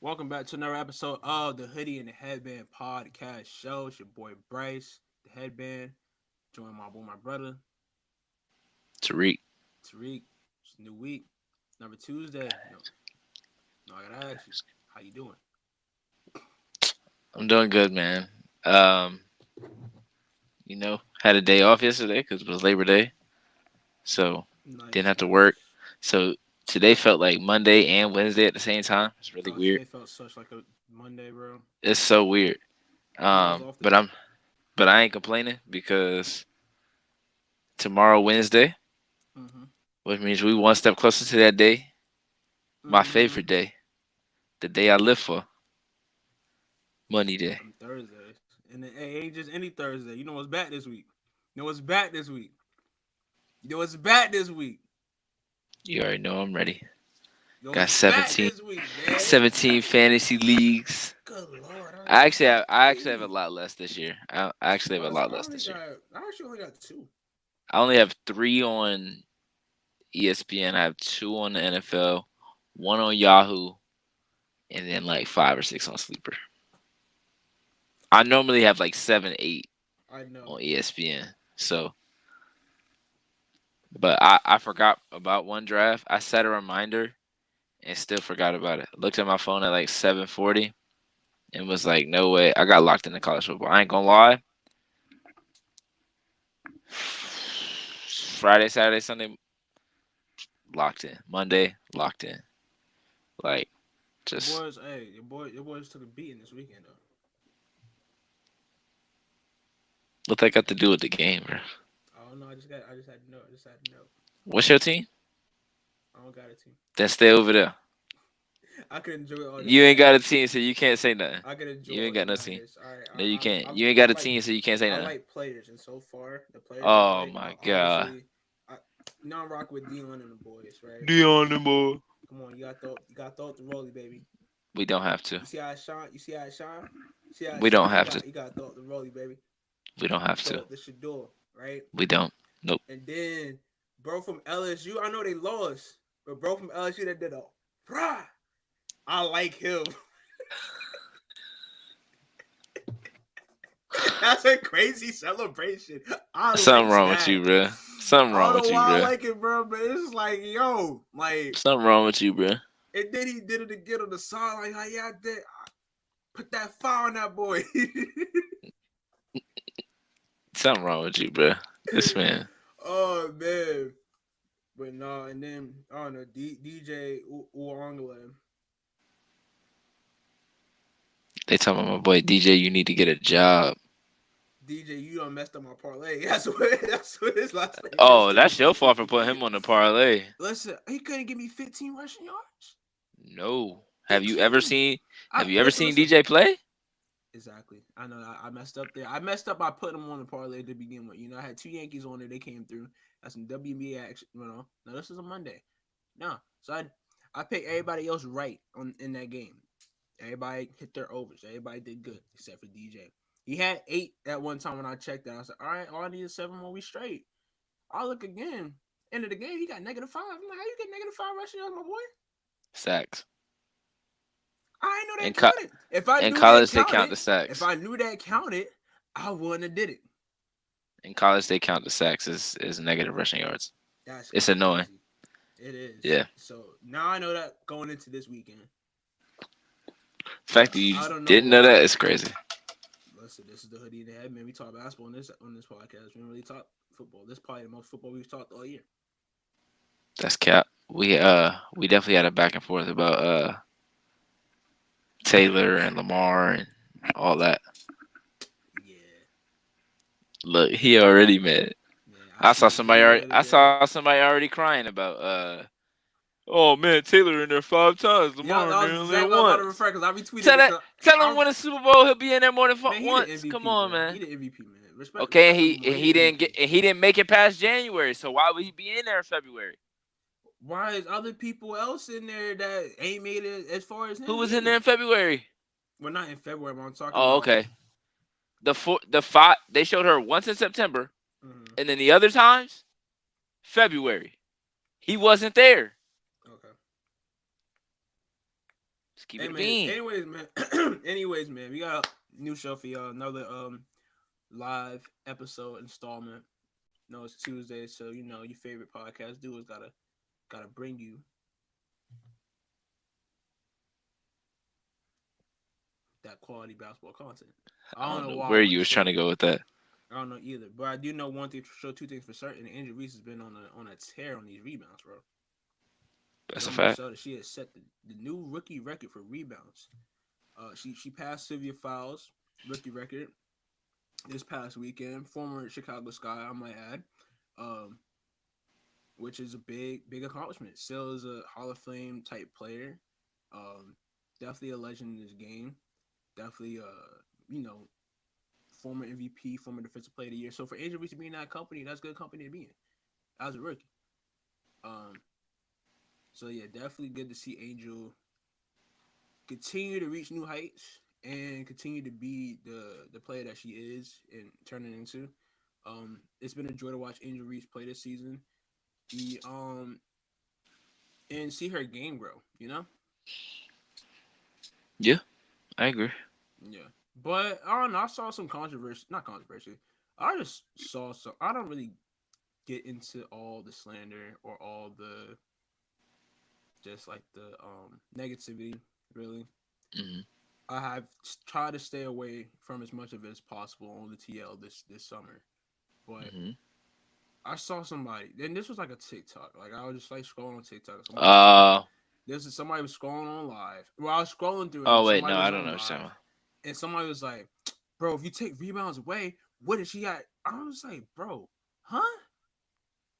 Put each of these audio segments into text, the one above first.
Welcome back to another episode of the Hoodie and the Headband podcast show. It's your boy Bryce, the Headband, joined my brother Tariq. Tariq. It's a new week, another Tuesday. No, I gotta ask you, how you doing? I'm doing good, man. Um, had a day off yesterday because it was Labor Day, so didn't Nice, have to work. nice. So today felt like Monday and Wednesday at the same time. It's really Oh, weird. today felt such like a Monday, bro. It's so weird. I was off But today. I ain't complaining because tomorrow Wednesday, Mm-hmm. which means we one step closer to that day, my Mm-hmm. favorite day, the day I live for, Money Day. Them Thursdays, and it ain't just any Thursday. You know what's back this week? You know what's back this week? You know what's back this week? You already know I'm ready. You know Got what's back 17, this week, man? 17 fantasy leagues. Good lord, I I got actually have I actually have a 3. lot less this year. I actually have a lot I less only this year. got. I actually only got 2. I only have three on ESPN. I have two on the NFL, one on Yahoo, and then like five or six on Sleeper. I normally have like seven, eight I know. on ESPN. So, but I forgot about one draft. I set a reminder and still forgot about it. Looked at my phone at like 7:40 and was like, no way. I got locked into college football. I ain't gonna lie. Friday, Saturday, Sunday, locked in. Monday, locked in. Like, Your just boys, hey, your boys took a beating this weekend though. what that got to do with the game, bro? I don't know. I just had to know. I just had to know. What's your team? I don't got a team. Then stay over there. I could enjoy all the You ain't got a madness. team, so you can't say nothing. I could enjoy You ain't all the got no team. madness. All right. No, you can't. You ain't I got a like team, so you can't say I nothing. like players, and so far the players I Oh like my are god. obviously. I, I'm rocking with Dion and the boys, right? Dion the boy. Come on, you got to throw it to Rolly, baby. We don't have to. You see how it shine? You see how it shine? See how it We don't shine? have to. You got to throw it to Rolly, baby. We don't have Throw to. it to Shador, right? We don't. Nope. And then bro from LSU, I know they lost, but bro from LSU that did a rah. I like him. That's a crazy celebration. I Something like wrong with that. you, bro. Something I wrong don't with know you, why I bro. like it, bro, but it's like, yo, like, Something wrong with you, bro. and then he did it again on the side, like, how yeah, I did. Put that fire on that boy. Something wrong with you, bro. This man. Oh man, but no, and then I don't know, DJ Uangla. They talking about my boy DJ. You need to get a job. DJ, you done messed up my parlay. That's what his last name is Oh, too. that's your fault for putting him on the parlay. Listen, he couldn't give me 15 rushing yards. No. Have you ever 15. seen? I Have you ever listen, seen listen. DJ play? Exactly. I know I messed up there. I messed up by putting them on the parlay to begin with. You know, I had 2 Yankees on there. They came through. That's some WNBA action. You know, now this is a Monday. No, so I picked everybody else right on in that game. Everybody hit their overs. Everybody did good except for DJ. He had 8 at one time when I checked that. I said, all right, all I need is 7 more. We straight. I look again. End of the game, he got -5. I'm like, how you get -5 rushing yards, my boy? Sacks. I didn't know In, that co- counted. If I in knew that college, they count counted, the if sacks. I knew that counted, I wouldn't have did it. In college, they count the sacks as negative rushing yards. That's It's annoying. crazy. It is. Yeah. So now I know that going into this weekend. The fact But that you I don't know didn't know why. that is crazy. Listen, this is the Hoodie in the Head, man. We talk basketball on this podcast. We don't really talk football. This is probably the most football we've talked all year. That's cap. We definitely had a back and forth about Taylor and Lamar and all that. Yeah. Look, he already mad. Yeah. I seen the I video saw today. somebody already crying about oh man, Taylor in there 5 times, Yeah, Lamar in that there was only exactly what I was about to once. refer because I retweeted it. Cause Tell him I win a Super Bowl, he'll be in there more than man, he the once. Come MVP, on, bro. man. He the MVP, man. Okay, Respect him, boy. He the MVP. he didn't make it past January. So why would he be in there in February? Why is other people else in there that ain't made it as far as Who him was in there either? in February? Well, not in February, but I'm talking Oh, about. okay. The five they showed her once in September, Mhm. and then the other times February. He wasn't there. Okay. Let's keep Hey it a man. bean. Anyways, man. Anyways, man. We got a new show for y'all. Another live episode installment. No, it's Tuesday, so you know your favorite podcast duos gotta bring you that quality basketball content. I I don't don't know know why I where went you to was trying say to go with that. I don't know either, but I do know one thing for sure. Two things for certain. Angel Reese has been on a tear on these rebounds, bro. That's a So much fact. so that she has set the new rookie record for rebounds. She passed Sylvia Fowles rookie record this past weekend. Former Chicago Sky, I might add, um, which is a big accomplishment. Still is a Hall of Fame type player. Um, Definitely a legend in this game. Definitely, you know, former MVP, former Defensive Player of the Year. So for Angel Reese to be in that company, that's good company to be in as a rookie. Um, so yeah, definitely good to see Angel continue to reach new heights and continue to be the player that she is and turn it into. It's been a joy to watch Angel Reese play this season. The and see her game grow. You know, Yeah, I agree. yeah. But I don't know. I saw some controversy. Not controversy. I just saw some. I don't really get into all the slander or all the just like the negativity. Really, Hmm. I have tried to stay away from as much of it as possible on the TL this summer. But Hmm. I saw somebody, and this was like a TikTok. Like I was just like scrolling on TikTok. Somebody was saying, Uh "This is somebody was scrolling on live." Well, I was scrolling through, and oh then wait, somebody no, I was don't on know what you're live, talking about. and somebody was like, "Bro, if you take rebounds away, what did she got?" I was like, "Bro, huh,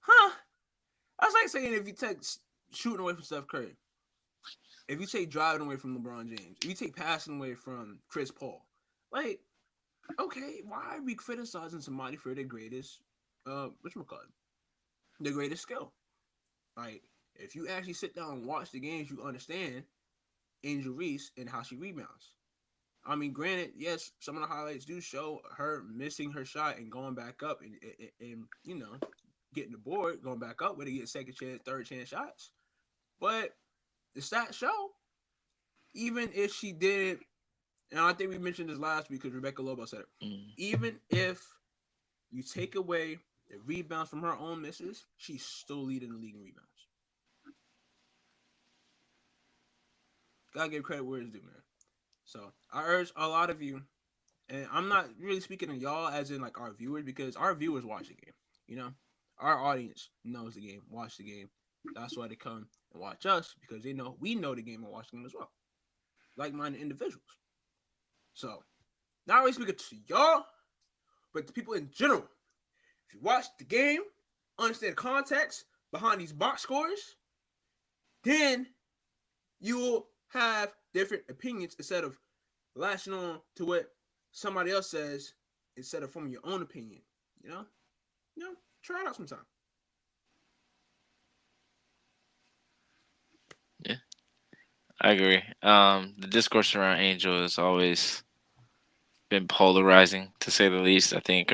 huh?" I was like saying if you take shooting away from Steph Curry, if you take driving away from LeBron James, if you take passing away from Chris Paul, like, okay, why are we criticizing somebody for the greatest, whatchamacallit, the greatest skill? Like, if you actually sit down and watch the games, you understand Angel Reese and how she rebounds. I mean, granted, yes, some of the highlights do show her missing her shot and going back up and you know, getting the board, going back up with it, get second chance, third chance shots. But the stats show, even if she did, and I think we mentioned this last week because Rebecca Lobo said it, Mm. even if you take away the rebounds from her own misses, she's still leading the league in rebounds. Gotta give credit where it's due, man. So I urge a lot of you, and I'm not really speaking to y'all as in like our viewers because our viewers watch the game. You know, our audience knows the game, watch the game. That's why they come and watch us because they know we know the game and watch the game as well, like-minded individuals. So not really speaking to y'all, but to people in general. If you watch the game, understand the context behind these box scores, then you will have different opinions instead of lashing on to what somebody else says instead of from your own opinion. You know, try it out sometime. Yeah, I agree. The discourse around Angel has always been polarizing, to say the least. I think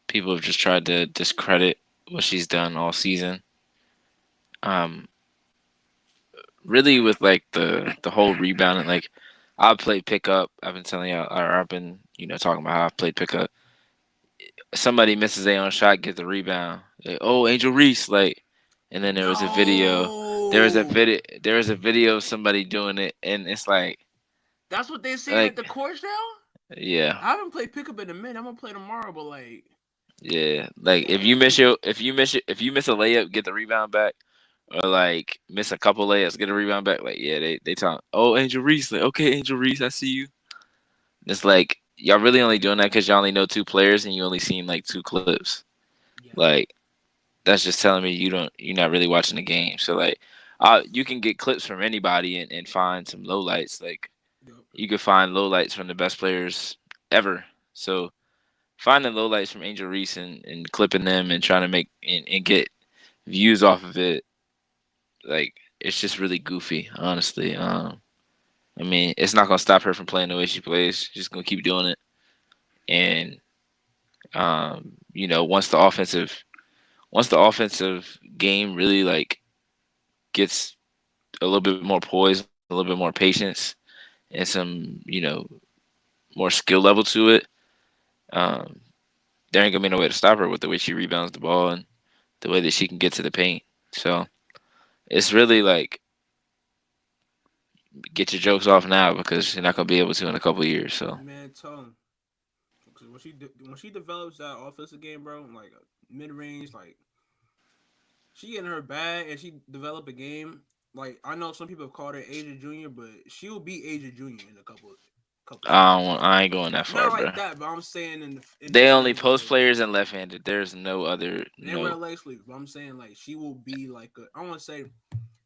people have just tried to discredit what she's done all season. Um, Really, with like the whole rebounding, like I played pickup. I've been telling you, or I've been talking about how I've played pickup. Somebody misses their own shot, get the rebound. Like, oh, Angel Reese, like, and then there was a video. No, There was a video of somebody doing it, and it's that's what they're saying at like, the course now. yeah, I haven't played pickup in a minute. I'm gonna play tomorrow, but like, yeah. Like dang, if you miss a layup, get the rebound back, or like miss a couple layups, get a rebound back. Like, yeah, they talk. Oh, Angel Reese, like, okay, Angel Reese, I see you. It's like y'all really only doing that because y'all only know two players and you only seen like two clips. yeah, Like that's just telling me you're not really watching the game. So like, you can get clips from anybody and find some lowlights. Like yep, you could find lowlights from the best players ever. So finding lowlights from Angel Reese and clipping them and trying to make and get views off of it, like it's just really goofy, honestly. I mean, it's not gonna stop her from playing the way she plays. She's just gonna keep doing it. And once the offensive game really like gets a little bit more poised, like a little bit more patience and some, more skill level to it, um, there ain't gonna be no way to stop her with the way she rebounds the ball and the way that she can get to the paint. So it's really like get your jokes off now because you're not gonna be able to in a couple of years. So Man, tell him. Cause when she develops that offensive game, bro, like mid range, like she getting her bag and she develop a game. Like I know some people have called her Asia Junior, but she will be Asia Junior in a couple seasons. I ain't going that far, Not bro. like that, but I'm saying in the They only sense of post like players and left-handed. There's no other and no red leg sleeves. But I'm saying like she will be like I want to say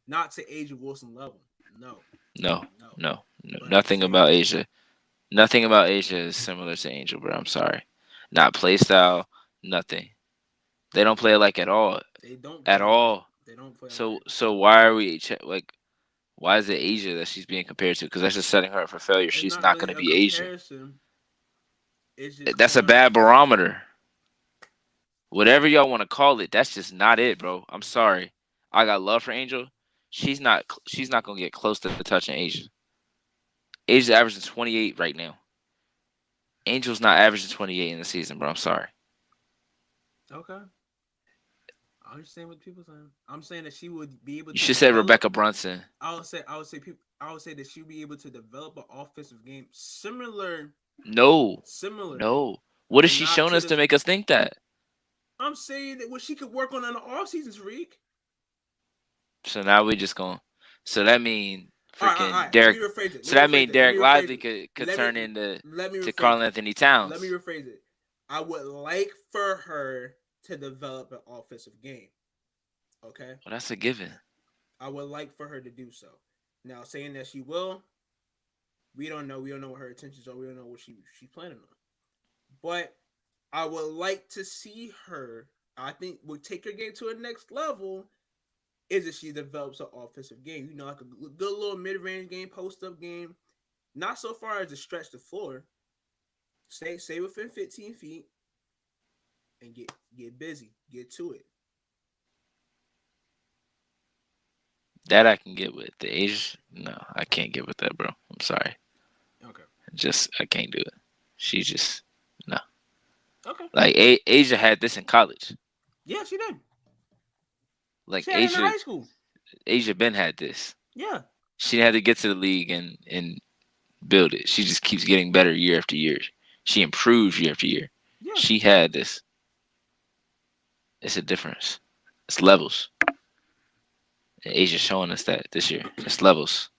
not to Asia Wilson level. No, no no. no no But at the nothing same, about Asia. Nothing about Asia is similar to Angel, bro. I'm sorry. Not play style, nothing. They don't play alike at all. they don't At play alike. all. They don't play So alike. so why are we like why is it Asia that she's being compared to? Because that's just setting her up for failure. It's She's not not really going to a be Asia. comparison. It's just That's a calling her. bad barometer. Whatever y'all want to call it, that's just not it, bro. I'm sorry. I got love for Angel. She's not going to get close to touching Asia. Asia's averaging 28 right now. Angel's not averaging 28 in the season, bro. I'm sorry. Okay. I understand what people saying. I'm saying that she would be able You to should say develop. Rebecca Brunson. I would say that she would be able to develop an offensive game similar, No. similar, No. What has but she not shown to us to the. make us think that? I'm saying that what she could work on in the off seasons, Reek. So now we just going. So that mean All freaking right. Let me Derek. rephrase it. So Let me that rephrase mean it. Let me Derek rephrase Lively it. could Let me turn into let me to rephrase Carl it. Anthony Let me Towns. rephrase it. I would like for her to develop an offensive game. Okay. Well, that's a given. I would like for her to do so. Now, saying that she will, we don't know. We don't know what her intentions are. We don't know what she's planning on. But I would like to see her. I think would take her game to a next level. Is if she develops an offensive game. You know, like a good little mid range game, post up game. Not so far as to stretch the floor. Stay within 15 feet and get busy. Get to it. That I can get with. The age, no, I can't get with that, bro. I'm sorry. Okay. Just I can't do it. She's just no. Okay. Like Asia had this in college. Yeah, she did. Like She had it in high school. Asia Ben had this. Yeah. She had to get to the league and build it. She just keeps getting better year after year. She improves year after year. Yeah. She had this. It's a difference. It's levels. And Asia's showing us that this year. It's levels.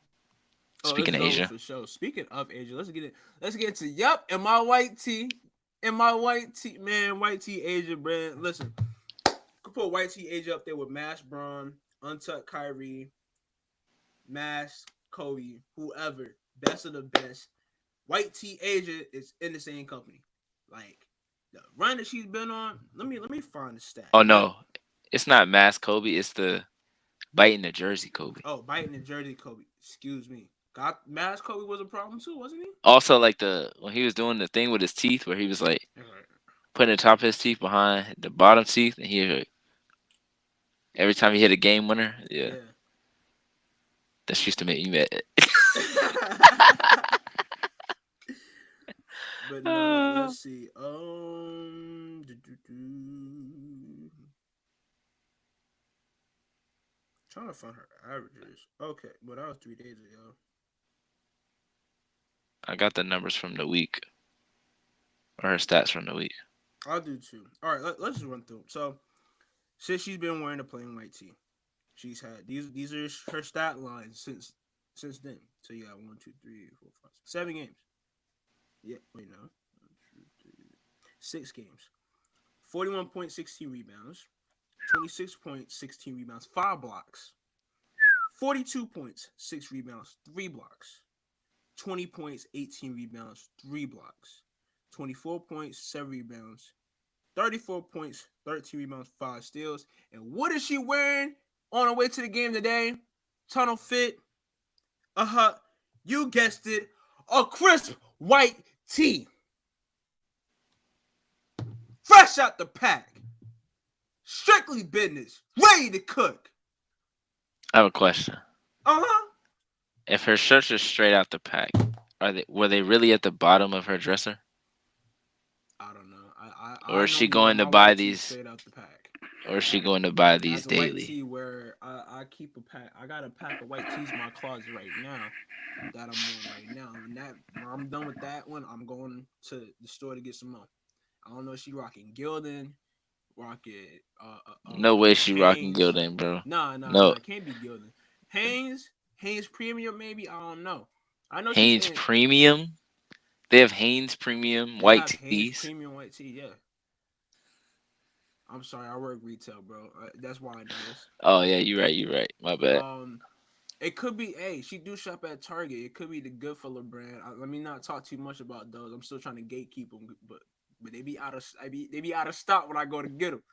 Oh, Speaking it's of levels Asia, for sure. Speaking of Asia, let's get it. Let's get into and my white tee. And my white tee, man, white tee Asia brand. Listen, could put white tee Asia up there with Mash Braun, Untucked Kyrie, Mash Kobe, whoever. Best of the best. White tee Asia is in the same company. Like the run that she's been on. Let me find the stat. oh no, it's not Mass Kobe. It's the biting the jersey Kobe. Oh, biting the jersey Kobe. Excuse me. God, Mash Kobe was a problem too, wasn't he? Also, like the when he was doing the thing with his teeth, where he was like All right. putting the top of his teeth behind the bottom teeth, and he every time he hit a game winner, yeah, Yeah. that used to make me mad. But no, let's see. Trying to find her averages. Okay, well that was 3 days ago. I got the numbers from the week, or her stats from the week. I'll do two. All right, let's just run through. So since she's been wearing the plain white tee, she's had these are her stat lines since then. So you got 7 games. Yeah, wait no, 6 games. 41.16 rebounds, 26.16 rebounds, 5 blocks, 42 points, 6 rebounds, 3 blocks, 20 points, 18 rebounds, 3 blocks, 24 points, 7 rebounds, 34 points, 13 rebounds, 5 steals. And what is she wearing on her way to the game today? Tunnel fit. You guessed it. A crisp white tee. Fresh out the pack. Strictly business. Ready to cook. I have a question. Uh-huh. If her shirts are straight out the pack, were they really at the bottom of her dresser, I don't know. or I is she normally wear going to my buy white tee these, straight out the pack. or is she going to buy these As a white daily? tee, where I keep a pack. I got a pack of white tees in my closet right now that I'm wearing right now. And that when I'm done with that one, I'm going to the store to get some more. I don't know if she rocking Gildan, rocking No way she rocking Hanes. Gildan, bro. Nah. No, It can't be Gildan. Hanes Premium maybe. I don't know. I know she's Hanes in. Premium. They have Hanes Premium They white have Hanes tees. Premium white tee. Yeah. I'm sorry, I work retail, bro. That's why I know this. Oh yeah, you're right. You're right. My bad. It could be. Hey, she do shop at Target. It could be the Goodfellow brand. Let me not talk too much about those. I'm still trying to gatekeep them, but they be out of. They be out of stock when I go to get them.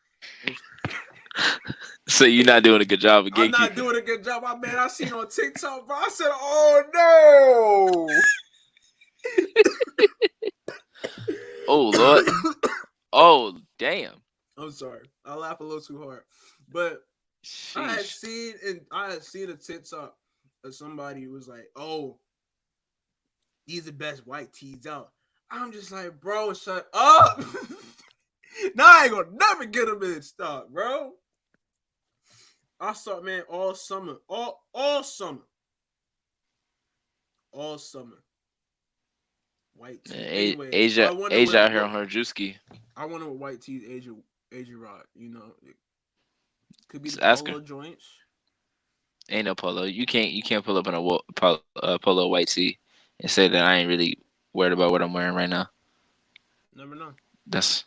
So you're not doing a good job of I'm not gatekeeping. doing a good job. My man, I seen on TikTok, bro. I said, "Oh Oh Lord. no." Oh damn. I'm sorry. I laugh a little too hard, but Sheesh. I had seen a TikTok of somebody who was like, "Oh, these are the best white tees out." I'm just like, bro, shut up. Now I ain't gonna never get them in stock, bro. I saw, man, all summer, all summer, all summer, white tee. Anyways, I wonder Asia out here what on her Drewski. I wonder what white tees Asia rock. You know, it could be the Just ask her. polo joints. Ain't no polo. You can't pull up in a polo white tee and say that I ain't really worried about what I'm wearing right now. Never know. That's.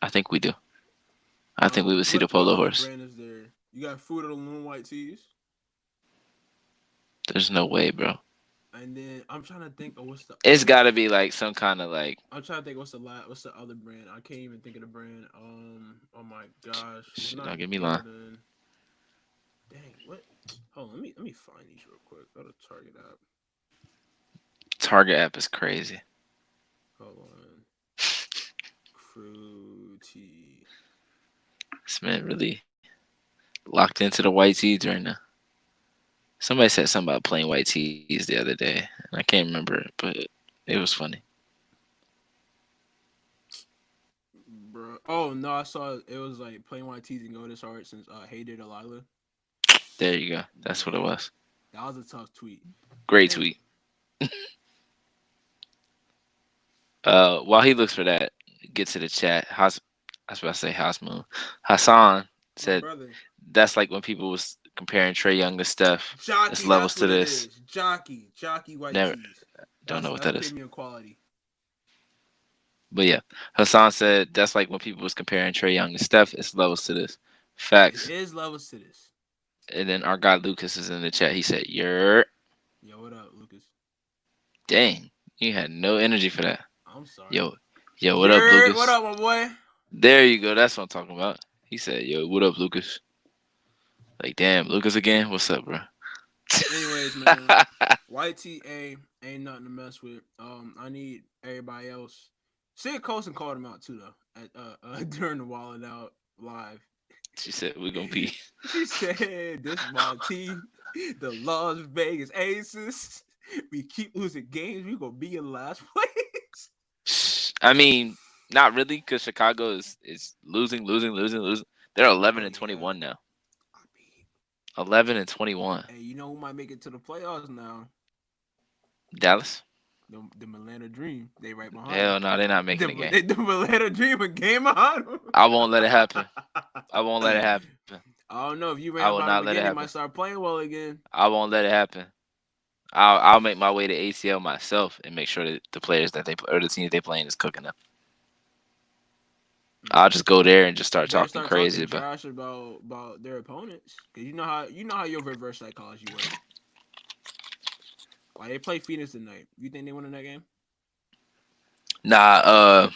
I think we do. I think we would see the What polo other horse. brand is there? You got Fruit of the Loom white tees. There's no way, bro. And then I'm trying to think of what's the It's other. got to be like some kind of like. I'm trying to think what's the other brand. I can't even think of the brand. Oh my gosh, it's Shit, not don't get me lying. Gildan. Dang, what? Hold on, let me find these real quick. Go to Target app. Target app is crazy. Hold on. Fruity. This man really locked into the white tees right now. Somebody said something about playing white tees the other day. I can't remember it, but it was funny. Bro. Oh no, I saw it was like plain white tees and go this hard since Hey Delilah. There you go. That's what it Dang, was. that was a tough tweet. Great Dang, tweet. While he looks for that, get to the chat. I was about to say Hasmoon. Hassan my said brother. that's like when people was comparing Trey Young to Steph. There's Jockey, levels that's to what it this. is. Jockey white Never tees. don't know what That's that is. premium quality. But yeah, Hassan said that's like when people was comparing Trey Young to Steph. It's levels to this. It Facts. is levels to this. And then our guy Lucas is in the chat. He said, "You're Yo, what up, Lucas? dang. You had no energy for that. I'm sorry. Yo, yo, what up, You're what Lucas? up, my boy? There you go. That's what I'm talking about." He said, "Yo, what up, Lucas?" Like, damn, Lucas again. What's up, bro? Anyways, man, YTA ain't nothing to mess with. I need everybody else. Sid Colson called him out too, though, at during the Wildin' Out live. She said, "We're gonna be." She said, "This is my team, the Las Vegas Aces. We keep losing games. We gonna be in last place." I mean, not really, because Chicago is losing. They're 11 Oh and yeah. 21 now. I mean, 11 and 21. hey, you know who might make it to the playoffs now? Dallas? The Atlanta Dream. They right behind Hell them. no, they're not making the game. The Atlanta Dream a game behind them. I won't let it happen. I won't let it happen. I don't know if you I ran will by them not let it again, they might happen. start playing well again. I won't let it happen. I'll make my way to ATL myself and make sure that the players that they play or the teams they playing is cooking up. I'll just go there and just start Better talking start crazy talking about. trash about their opponents, cause you know how your reverse psychology works. Like they play Phoenix tonight. You think they win in that game? Nah,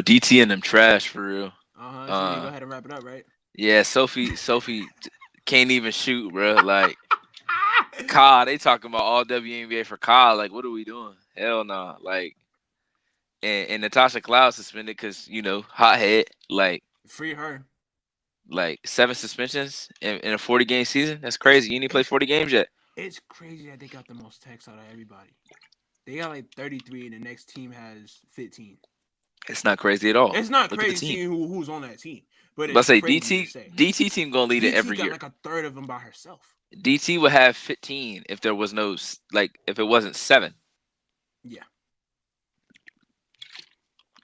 DT and them trash for real. So you need to go Uh, ahead and wrap it up, right? yeah, Sophie can't even shoot, bro. Like, Kyle, they talking about all WNBA for Kyle. Like, what are we doing? Hell no. Like, and Natasha Cloud suspended because hothead. Free her. Like 7 suspensions in a 40-game season. That's crazy. You didn't play 40 games yet. It's crazy that they got the most texts out of everybody. They got like 33, and the next team has 15. It's not crazy at all. It's not Look at the crazy team. seeing who's on that team, but Let's it's say crazy to DT say. DT team gonna lead it DT every got year. like a third of them by herself. DT would have 15 if there was no if it wasn't 7. Yeah,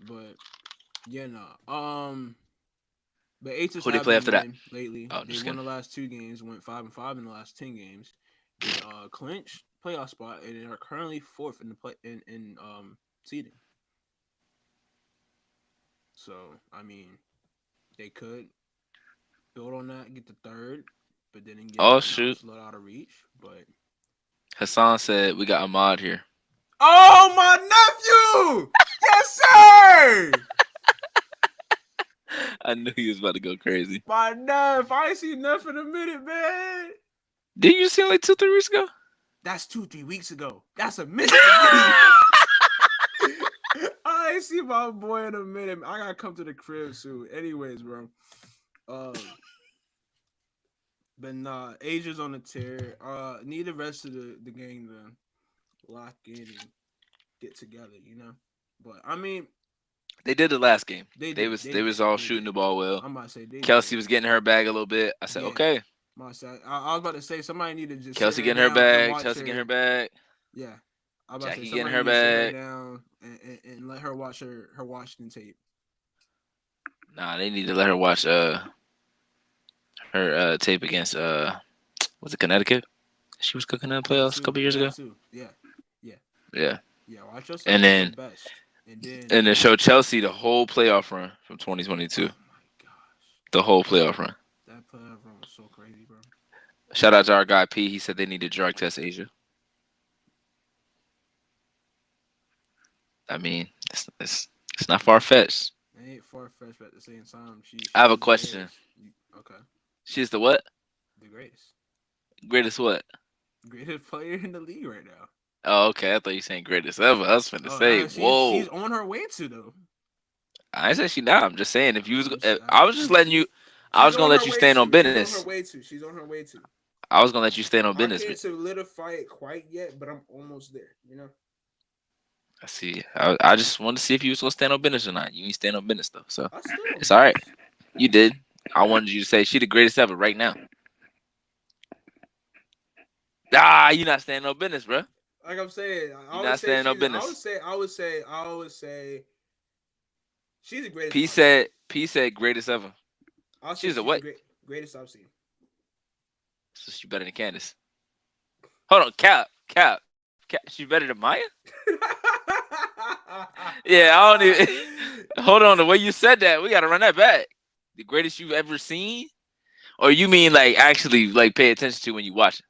but yeah, no. But Aces Who they have play been after that? winning lately. Oh, They just won kidding. the last 2 games, went 5-5 in the last 10 games. They clinched playoff spot and they are currently fourth in the play in seeding. So I mean, they could build on that, get the third, but then again, Oh right now shoot. it's a little out of reach. But Hassan said we got Ahmad here. oh, my nephew! Yes, sir. I knew he was about to go crazy. My nephew, I ain't seen nothing in a minute, man. Did you see him like 2-3 weeks ago? That's 2-3 weeks ago. That's a minute for me. I ain't seen my boy in a minute. I gotta come to the crib soon. Anyways, bro. Um, but nah, Asia's on the tear. Need the rest of the game to lock in and get together, you know. But I mean, They did the last game. they They did, was they they was did, all they shooting did. the ball well. I'm about to say they Kelsey did. was getting her bag a little bit. I said, Yeah. okay. I was about to say somebody need to just sit Kelsey her getting her down and bag. watch Chelsea getting her her. bag. Yeah. I was about to say Jackie getting somebody her need to sit her bag. down and let her watch her Washington tape. Nah, they need to let her watch her tape against was it Connecticut? She was cooking in the That playoffs a too. couple years That ago. too. Yeah. Yeah. Yeah. Yeah. Watch yourself And at your then best. And then and then show Chelsea the whole playoff run from 2022. oh my gosh. The whole playoff run. That playoff run was so crazy, bro. Shout out to our guy P. He said they need to drug test Asia. I mean, it's not far fetched. It ain't far fetched, but at the same time, I have a she's the question. greatest. Okay. She's the what? The greatest. Greatest what? Greatest player in the league right now. Oh, okay. I thought you saying greatest ever. I was finna Oh, say, she's whoa. on her way to though. I said she not. I'm just saying if you was, I'm, if, I, I was just letting you. I she's was gonna on let her you way stand on to. She's on her business. way to. She's on her way to. I was gonna let you stand on I business. can't solidify it quite yet, but I'm almost there. You know. I see. I just wanted to see if you was gonna stand on business or not. You ain't stand on business though, so I stood on it's all right. business. You did. I wanted you to say she the greatest ever right now. Ah, you not standing on business, bro. Like I'm saying, You not standing on business. I would say she's the greatest P I've seen. said. P said greatest ever. I'll say She's a she's the what? greatest I've seen. So she better than Candace. Hold on, Cap. She better than Maya? Yeah, I don't even. Hold on, the way you said that, we gotta run that back. The greatest you've ever seen, or you mean like actually like pay attention to when you watch it?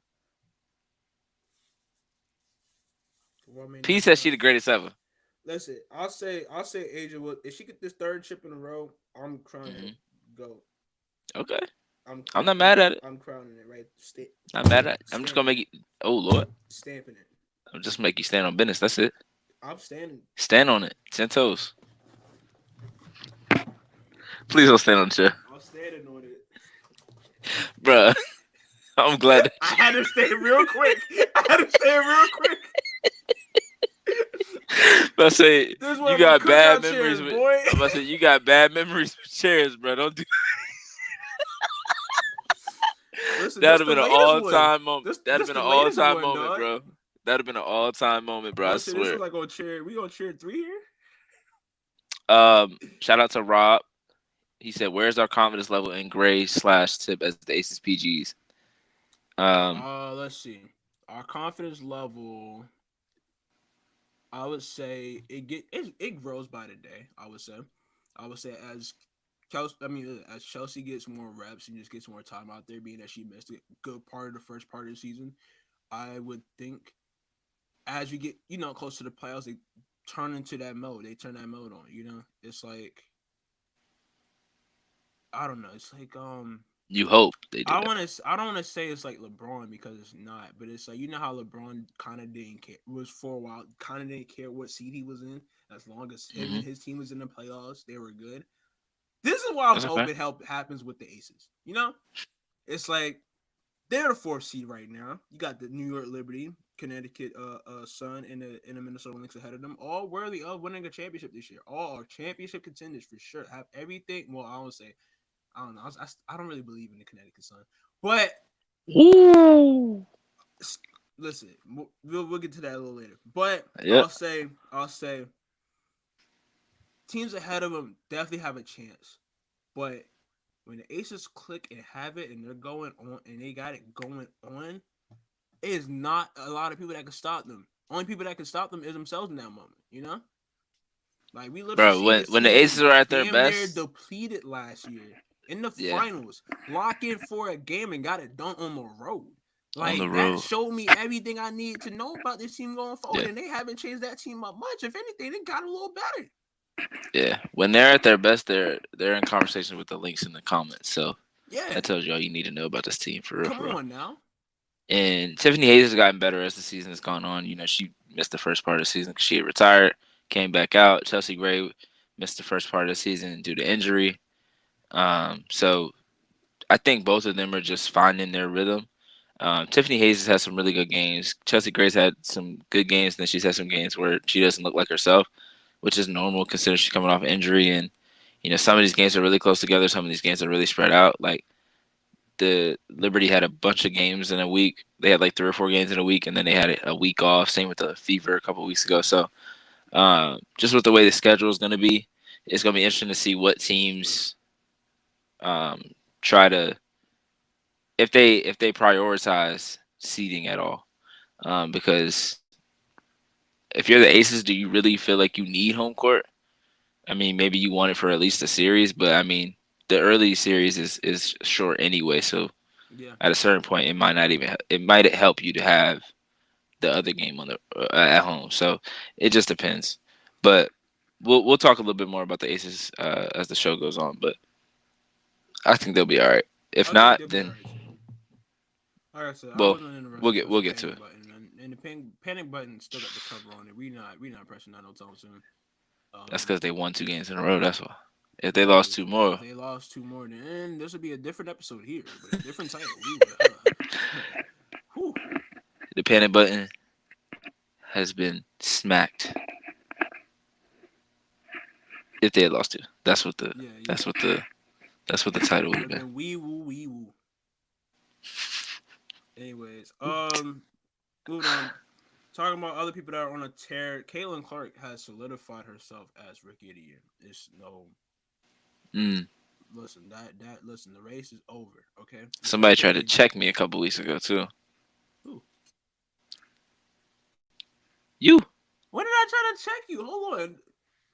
Well, I mean, P that's says she not. the greatest ever. Listen, I'll say Asia will. If she get this third chip in a row, I'm crowning Hmm. her. Go. Okay, I'm I'm not mad at it. I'm crowning it right. Not mad at it. I'm just gonna make you. Oh Lord, Stamping it. I'm just make you stand on business. That's it. I'm standing. Stand on it. 10 toes. Please don't stand on the chair, I'm standing on it. bruh. I'm glad that I had to stay real quick. I had to stay real quick. I say This is one you of them got bad cookout memories chairs, with. boy. I'm about to say you got bad memories with chairs, bro. Don't do. Listen, That'd this have the been an latest one. all-time moment. That'd have This been the an latest all-time one, moment, dog. bro. That'd have been an all-time moment, bro. I Listen, this swear. was like on chair. We on chair 3 here. Shout out to Rob. He said, "Where's our confidence level in Gray/Tip as the Aces PGs?" Let's see. Our confidence level, I would say it grows by the day. I would say as Chelsea gets more reps and just gets more time out there, being that she missed a good part of the first part of the season, I would think as we get close to the playoffs, they turn into that mode. They turn that mode on. It's like I don't know. It's like You hope they do that. I don't want to say it's like LeBron because it's not, but it's like how LeBron kind of didn't care was for a while, kind of didn't care what seed he was in as long as him Hmm. and his team was in the playoffs, they were good. This is why I'm That's okay. hoping help happens with the Aces. It's like They're the fourth seed right now. You got the New York Liberty, Connecticut Sun, and the Minnesota Lynx ahead of them, all worthy of winning a championship this year. All are championship contenders for sure. Have everything. Well, I don't say. I don't know. I don't really believe in the Connecticut Sun, but Ooh. listen, we'll get to that a little later. But Yep. I'll say teams ahead of them definitely have a chance. But when the Aces click and have it and they're going on and they got it going on, it is not a lot of people that can stop them. Only people that can stop them is themselves in that moment, you know? Like we literally Bro, seen this when the team Aces are at their damn near best, depleted last year in the yeah, finals, lock in for a game and got it done on the road. on the Like that road. showed me everything I needed to know about this team going forward, Yeah, and they haven't changed that team up much. If anything, they got a little better. yeah. When they're at their best, they're in conversation with the links in the comments. So Yeah, that tells you all you need to know about this team for real, come for real. on now. And Tiffany Hayes has gotten better as the season has gone on. You know, she missed the first part of the season because she had retired, came back out. Chelsea Gray missed the first part of the season due to injury. So I think both of them are just finding their rhythm. Tiffany Hayes has had some really good games. Chelsea Gray's had some good games, and then she's had some games where she doesn't look like herself, which is normal considering she's coming off injury. And you know, some of these games are really close together. Some of these games are really spread out. Like the Liberty had a bunch of games in a week. They had like 3 or 4 games in a week, and then they had a week off. Same with the Fever a couple weeks ago. So just with the way the schedule is going to be, it's going to be interesting to see what teams um, try to if they prioritize seeding at all. Because if you're the Aces, do you really feel like you need home court? I mean, maybe you want it for at least a series, but I mean, the early series is short anyway. So Yeah, at a certain point, it might help you to have the other game on the at home. So it just depends. But we'll talk a little bit more about the Aces as the show goes on. But I think they'll be all right. If I think not, they'll be then alright too. Like I said, I well, wasn't in a rush we'll to get press we'll the get to panic it. button, and the panic button still got the cover on it. We not pressing that no time soon. That's Um, because they won 2 games in a row. That's why. If they yeah, lost two if more, they lost two more, then this would be a different episode here with a different title. We would, whew, the panic button has been smacked. If they had lost two, yeah, yeah. that's what the that's what the title It would would have have been. been wee woo. Anyways, moving on. Talking about other people that are on a tear, Caitlin Clark has solidified herself as Rookie of the Year. It's no Mm. listen that listen. The race is over. Okay, it's Somebody tried to officially check me a couple weeks ago too. who? You When did I try to check you? Hold on.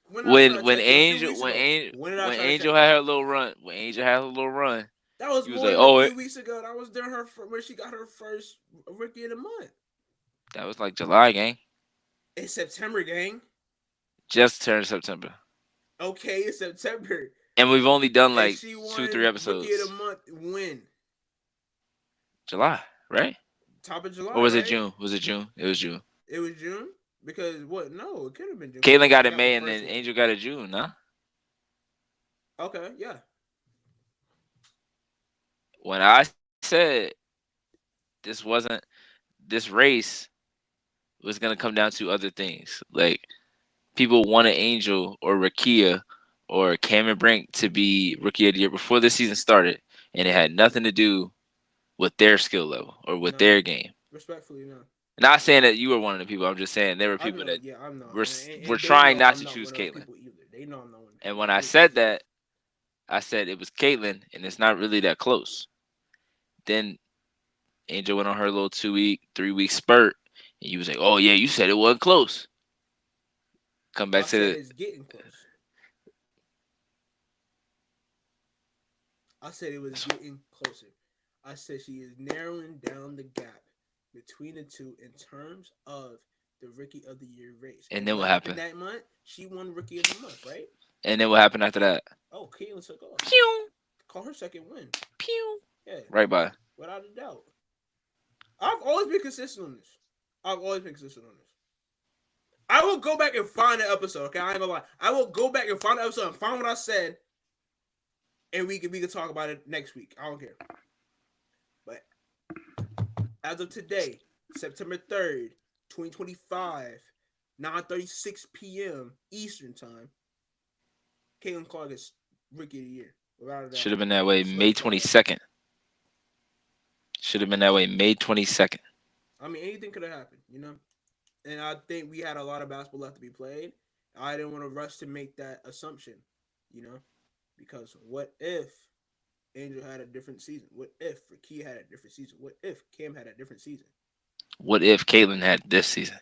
When did I try when to when check you? A few Angel weeks when ago. Angel When did I when try to Angel check had you? her little run when Angel had her little run, That was he was more like, than a "Oh, few weeks ago. That was during her when she got her first Rookie of the Month. that was like July, gang. It's September, gang. Just turned September, Okay, it's September, and we've only done and like she 2 3 won Rookie of the episodes. Month. When July, right? top of Or July, was it right? June? Was it June? It was June. It was June because what? No, it could have been June because Caitlyn got Angel it got the May, and first then one. Angel got it June. Nah. Okay, yeah. When I said this wasn't this race was gonna come down to other things, like people wanted Angel or Rakia or Cameron Brink to be Rookie of the Year before the season started, and it had nothing to do with their skill level or with No, their game. respectfully, no. Not saying that you were one of the people. I'm just saying there were I people know, that yeah, I'm not, were and they trying know not I'm to not choose one of those Caitlyn. people either. They know I'm not one of And those when people. I said that, I said it was Caitlyn, and it's not really that close. Then Angel went on her little 2 week, 3 week spurt, and you was like, "Oh yeah, you said it wasn't close." Come back I to said the it's getting close. I said it was getting closer. I said she is narrowing down the gap between the two in terms of the Rookie of the Year race. and And then what what happened happened? that month? She won Rookie of the Month, right? And then what happened after that? Oh, Caitlin took off. Pew Call her second win. pew. Yeah, Right by. without a doubt. I've always been consistent on this. I've always been consistent on this. I will go back and find the episode. Okay, I ain't gonna lie. I will go back and find the episode and find what I said, and we can talk about it next week. I don't care. But As of today, September 3rd, 2025, 9:36 p.m. Eastern Time, Caitlin Clark is Rookie of the Year. Without a Should doubt. have been that way. May Solidified. 22nd. Should have been that way. May 22nd. I mean, anything could have happened, you know? And I think we had a lot of basketball left to be played. I didn't want to rush to make that assumption, you know? Because what if Angel had a different season? What if Rakia had a different season? What if Cam had a different season? What if Caitlyn had this season?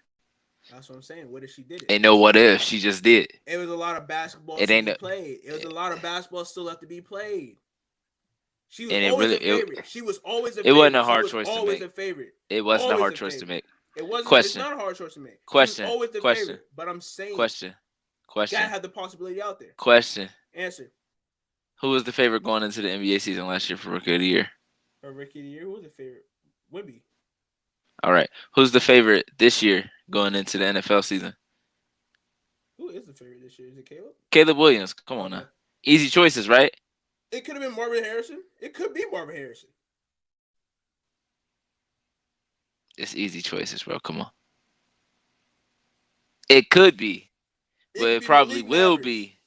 That's what I'm saying. What if she did it? Ain't no what if. She just did. It was a lot of basketball It to ain't be no, played. It was a lot of basketball still left to be played. She was and it always really a favorite. She was always a it wasn't a favorite. She hard was choice to always make. a favorite. It wasn't a Always hard a choice to favorite. make. It wasn't. It's Question. not a hard choice to make. She was Question. always the Question. favorite. But I'm saying, Question. gotta Question. have the possibility out there. Question. Answer. Who was the favorite going into the NBA season last year for Rookie of the Year? Her Rookie of the Year. Who was the favorite? Wimby. All right. Who's the favorite this year going into the NFL season? Who is the favorite this year? Is it Caleb? Caleb Williams. Come on Okay. now. Easy choices, right? It could have been Marvin Harrison. It could be Marvin Harrison. It's easy choices, bro. Come on. It could be, but it probably Malik will Nabers. be.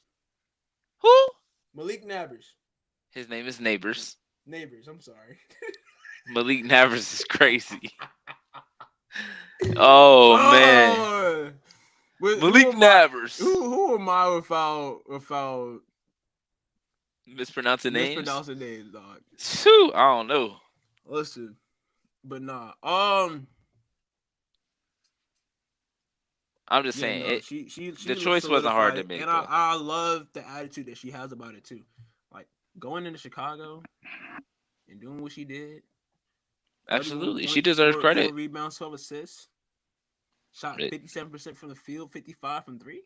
Who? Malik Nabers. His name is Neighbors. Neighbors. I'm sorry. Malik Nabers is crazy. Oh man. Malik Nabers. Who am I without Mispronouncing names? mispronouncing names, dog? Shoot, I don't know. Listen, but nah. I'm just Yeah, saying no, it. she The choice wasn't hard to solidified, make, and though. I love the attitude that she has about it too. Like going into Chicago and doing what she did. Absolutely, 31 she points, deserves 4 credit. rebounds, 12 assists. Shot It 57% from the field, 55 from three.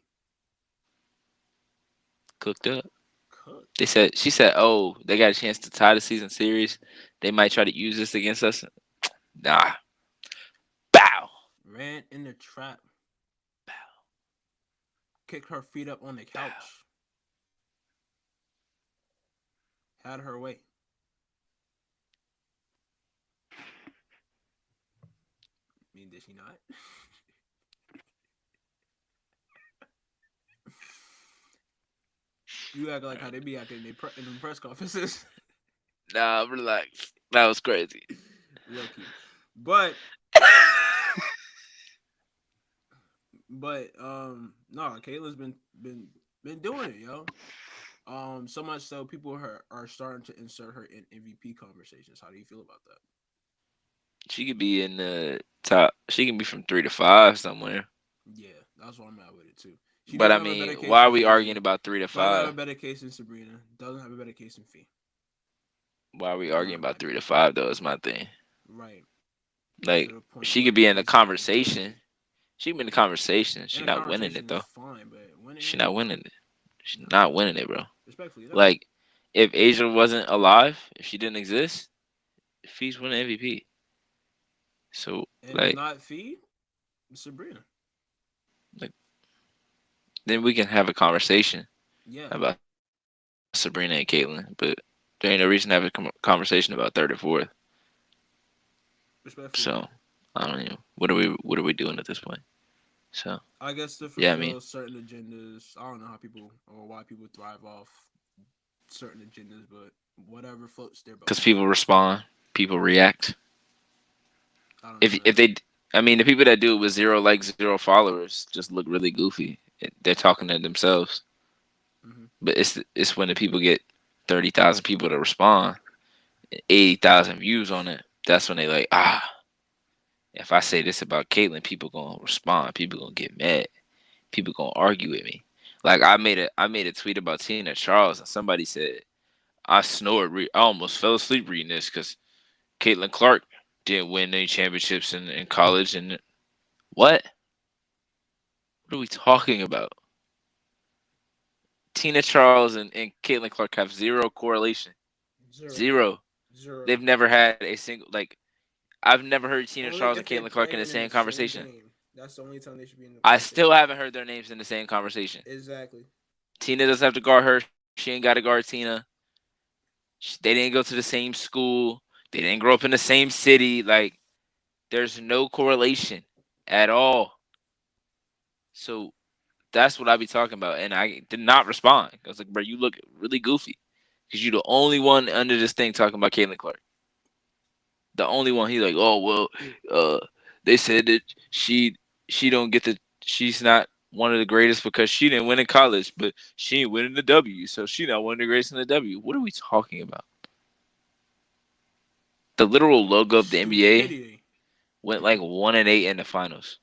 cooked up. Cooked. She said, "Oh, they got a chance to tie the season series. They might try to use this against us." Nah. Bow. Ran in the trap. Bow. Kicked her feet up on the couch. Had her way. I mean, did she not? You act like how they be acting in the press conferences. Nah, relax. That was crazy. Lucky. But no, Kayla's been doing it, yo. So much so people are starting to insert her in MVP conversations. How do you feel about that? She could be in the top. She can be from 3 to 5 somewhere. Yeah, that's what I'm at with it too. She But I doesn't have a better mean, case why are than we Fee. arguing about 3 to Doesn't have a 5? better case than Sabrina. Doesn't have a better case than Fee. Why are we In arguing my about 3 to opinion. 5 though? Is my thing. Right. To Like the point she where could be in the it's not even conversation. close. She could be in the conversation. She And the not winning conversation it is though. fine, but winning She it, not no. winning it. She's No. not winning it, bro. Respectfully, no. Like if Asia wasn't alive, if she didn't exist, Fee's winning MVP. So And if like not Fee, Sabrina. then we can have a conversation Yeah. about Sabrina and Caitlyn, but there ain't no reason to have a conversation about third or fourth. Respectfully. So I don't know. What are we doing at this point? So I guess to yeah, I fulfill mean, certain agendas. I don't know how people or why people thrive off certain agendas, but whatever floats their boat. because people respond, people react. I don't know If that. they, I mean, the people that do it with 0 likes, 0 followers just look really goofy. They're talking to themselves. Mm-hmm. But it's when the people get 30,000 people to respond, 80,000 views on it. That's when they like, if I say this about Caitlyn, people gonna respond. People gonna get mad. People gonna argue with me. Like I made a tweet about Tina Charles, and somebody said I snored. I almost fell asleep reading this because Caitlyn Clark didn't win any championships in college. And what? What are we talking about? Tina Charles and Caitlyn Clark have zero correlation. Zero. Zero. They've never had a single like. I've never heard Tina Only Charles and if they're Caitlyn Clark in the playing same conversation. game. That's the only time they should be in the I conversation. still haven't heard their names in the same conversation. Exactly. Tina doesn't have to guard her. She ain't got to guard Tina. They didn't go to the same school. They didn't grow up in the same city. Like, There's no correlation at all. So that's what I be talking about. And I did not respond. I was like, bro, you look really goofy. Because you're the only one under this thing talking about Caitlin Clark. The only one. He's like, oh well, uh, they said that she don't get the she's not one of the greatest because she didn't win in college, but she ain't winning the W, so she not one of the greatest in the W. What are we talking about? The literal logo of the NBA Stupidity. went like 1-8 in the finals.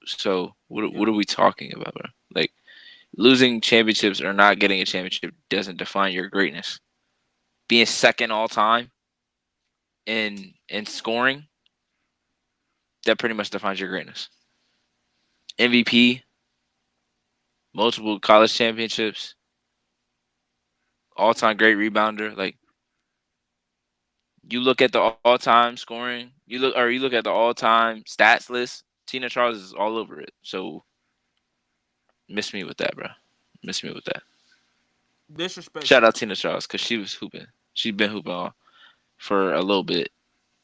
So what Yep. are we talking about, bro? Like losing championships or not getting a championship doesn't define your greatness. Being second all time in scoring, that pretty much defines your greatness. MVP, multiple college championships, all time great rebounder. Like you look at the all time scoring, you look at the all time stats list. Tina Charles is all over it. So miss me with that, bro. Miss me with that. Shout Disrespectful. out Tina Charles because she was hooping. She's been hooping for a little bit,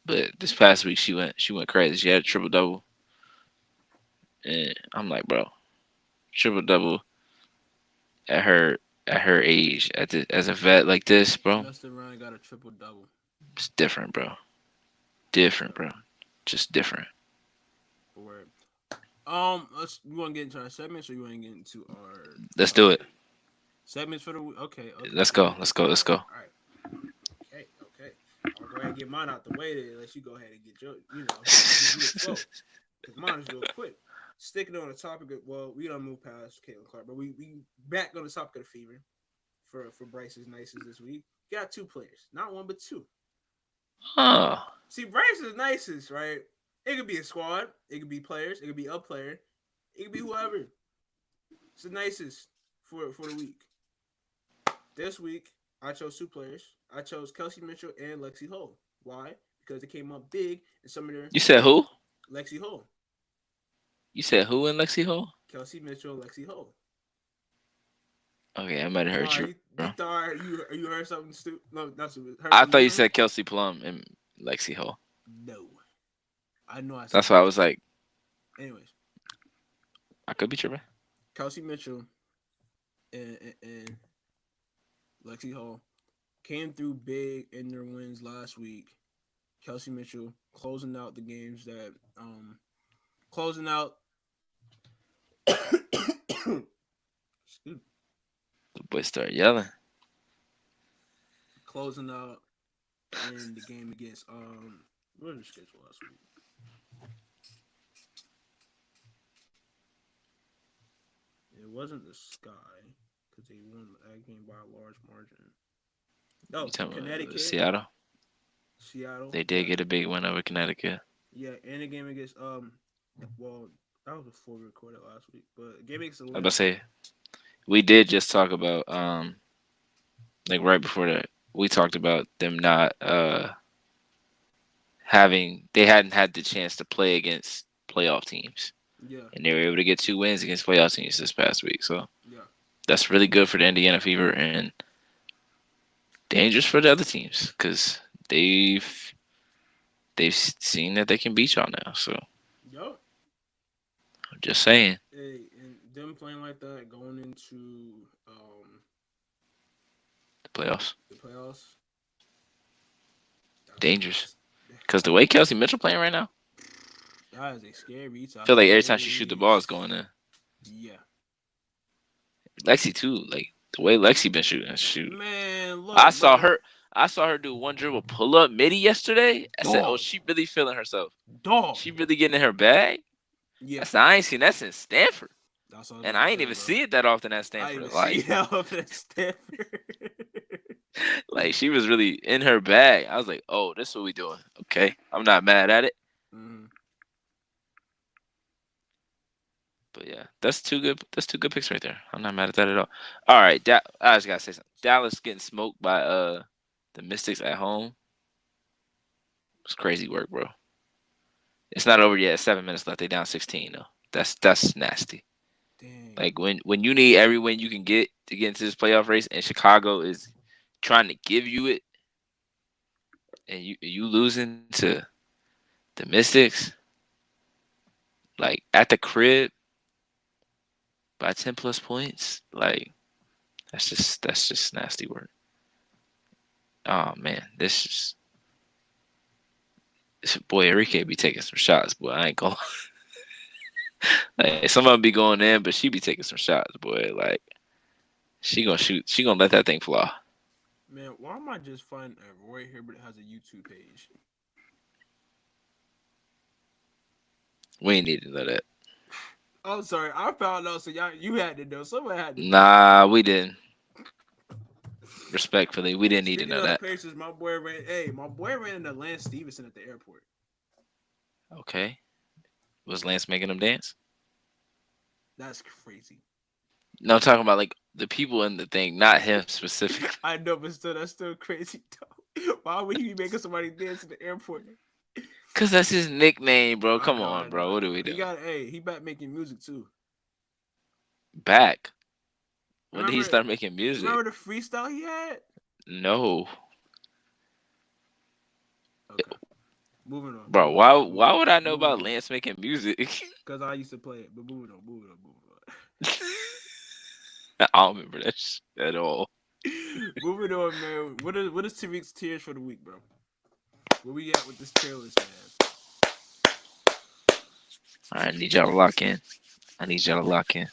but this past week she went crazy. She had a triple double, and I'm like, bro, triple double at her age, as a vet like this, She bro, messed around and got a triple double. it's different, bro. Different, So, bro. Just different. word. Let's. You want to get into our segments, or you want to get into our Let's do it. segments for the week? Okay, okay, Let's okay. go. Let's go. Let's go. All right. Okay, okay. I'll go ahead and get mine out the way. Then unless you go ahead and get your, give you the flow, because mine is real quick. Sticking on the topic of, well, we don't move past Caitlin Clark, but we back on the topic of the fever for Bryce's Nices this week. Got two players, not one but two. Oh, See, Bryce's Nices, right? It could be a squad, it could be players, it could be a player, it could be whoever. It's the nicest for the week. This week, I chose two players. I chose Kelsey Mitchell and Lexi Hull. Why? Because they came up big in some of their you said who? Lexi Hull. You said who in Lexi Hole? Kelsey Mitchell, Lexi Hull. Okay, I might have heard Why? you, You bro. thought you heard something stupid? No, not stupid. Heard I something thought you different? said Kelsey Plum and Lexi Hole. No. I know I said That's why I Lexi was Hull. like, Anyways, I could be tripping. Kelsey Mitchell and Lexi Hull came through big in their wins last week. Kelsey Mitchell closing out the games that closing out excuse me, The boy started yelling. closing out in the game against what was the schedule last week? It wasn't the Sky because they won that game by a large margin. You Oh, talking about Connecticut, Seattle? Seattle, They did yeah, get a big win over Connecticut. yeah, and a game against well, that was before we recorded last week, but a game against I was about to Atlanta. say we did just talk about like right before that we talked about them not having they hadn't had the chance to play against playoff teams, Yeah, and they were able to get 2 wins against playoff teams this past week. So yeah, that's really good for the Indiana Fever and dangerous for the other teams because they've seen that they can beat y'all now. So yo. I'm just saying, Hey, and them playing like that going into the playoffs the playoffs, dangerous that's because the way Kelsey Mitchell playing right now, that is a scary I time feel to like every time she shoot the say ball, it's least. going in. Yeah, Lexi too, like the way Lexi been shooting, shoot. man, I look, saw bro, her. I saw her do one dribble pull up midi yesterday. I said, "Oh, dog, she really feeling herself. dog. She really getting in her bag." Yeah, I ain't seen that since Stanford, that's what I was and about to I ain't say, even bro. see it that often at I even Stanford. see how up at Stanford. Like she was really in her bag. I was like, "Oh, this is what we doing." Okay, I'm not mad at it. Mm-hmm. But yeah, that's two good. That's two good picks right there. I'm not mad at that at all. All right, I just gotta say something. Dallas getting smoked by the Mystics at home. It's crazy work, bro. It's not over yet. 7 minutes left. They down 16 though. That's nasty. Dang, Like when you need every win you can get to get into this playoff race, and Chicago is trying to give you it, and you losing to the Mystics. like at the crib by 10 plus points. Like that's just nasty work. Oh man, this boy Enrique be taking some shots, boy. I ain't gonna. Like, some of them be going in, but she be taking some shots, boy. Like she gonna shoot. She gonna let that thing fly. Man, why am I just finding Roy Hibbert has a YouTube page? We ain't need to know that. I'm sorry, I found out, so you had to know. Someone had to know. Nah, we didn't. Respectfully, we didn't need to Speaking know of the that. Pacers, my boy ran into Lance Stevenson at the airport. Okay, was Lance making them dance? That's crazy. No, I'm talking about like the people in the thing, not him specifically. I know, but still, that's still crazy, though. Why would he be making somebody dance at the airport? Cause that's his nickname, bro. I Come know, on, I know, bro. I What are know. we He doing? got, he back making music too. Back. When did he Remember, start making music? remember the freestyle he had? No, Okay, moving on, bro. moving Why? on, Why moving would on, I know moving about on. Lance making music? Because I used to play it, but moving on, moving on, moving on. I don't remember that at all. Moving on, man. What is Tariq's tears for the week, bro? Where we at with this tier list, man? I need y'all to lock in. I need y'all to lock in.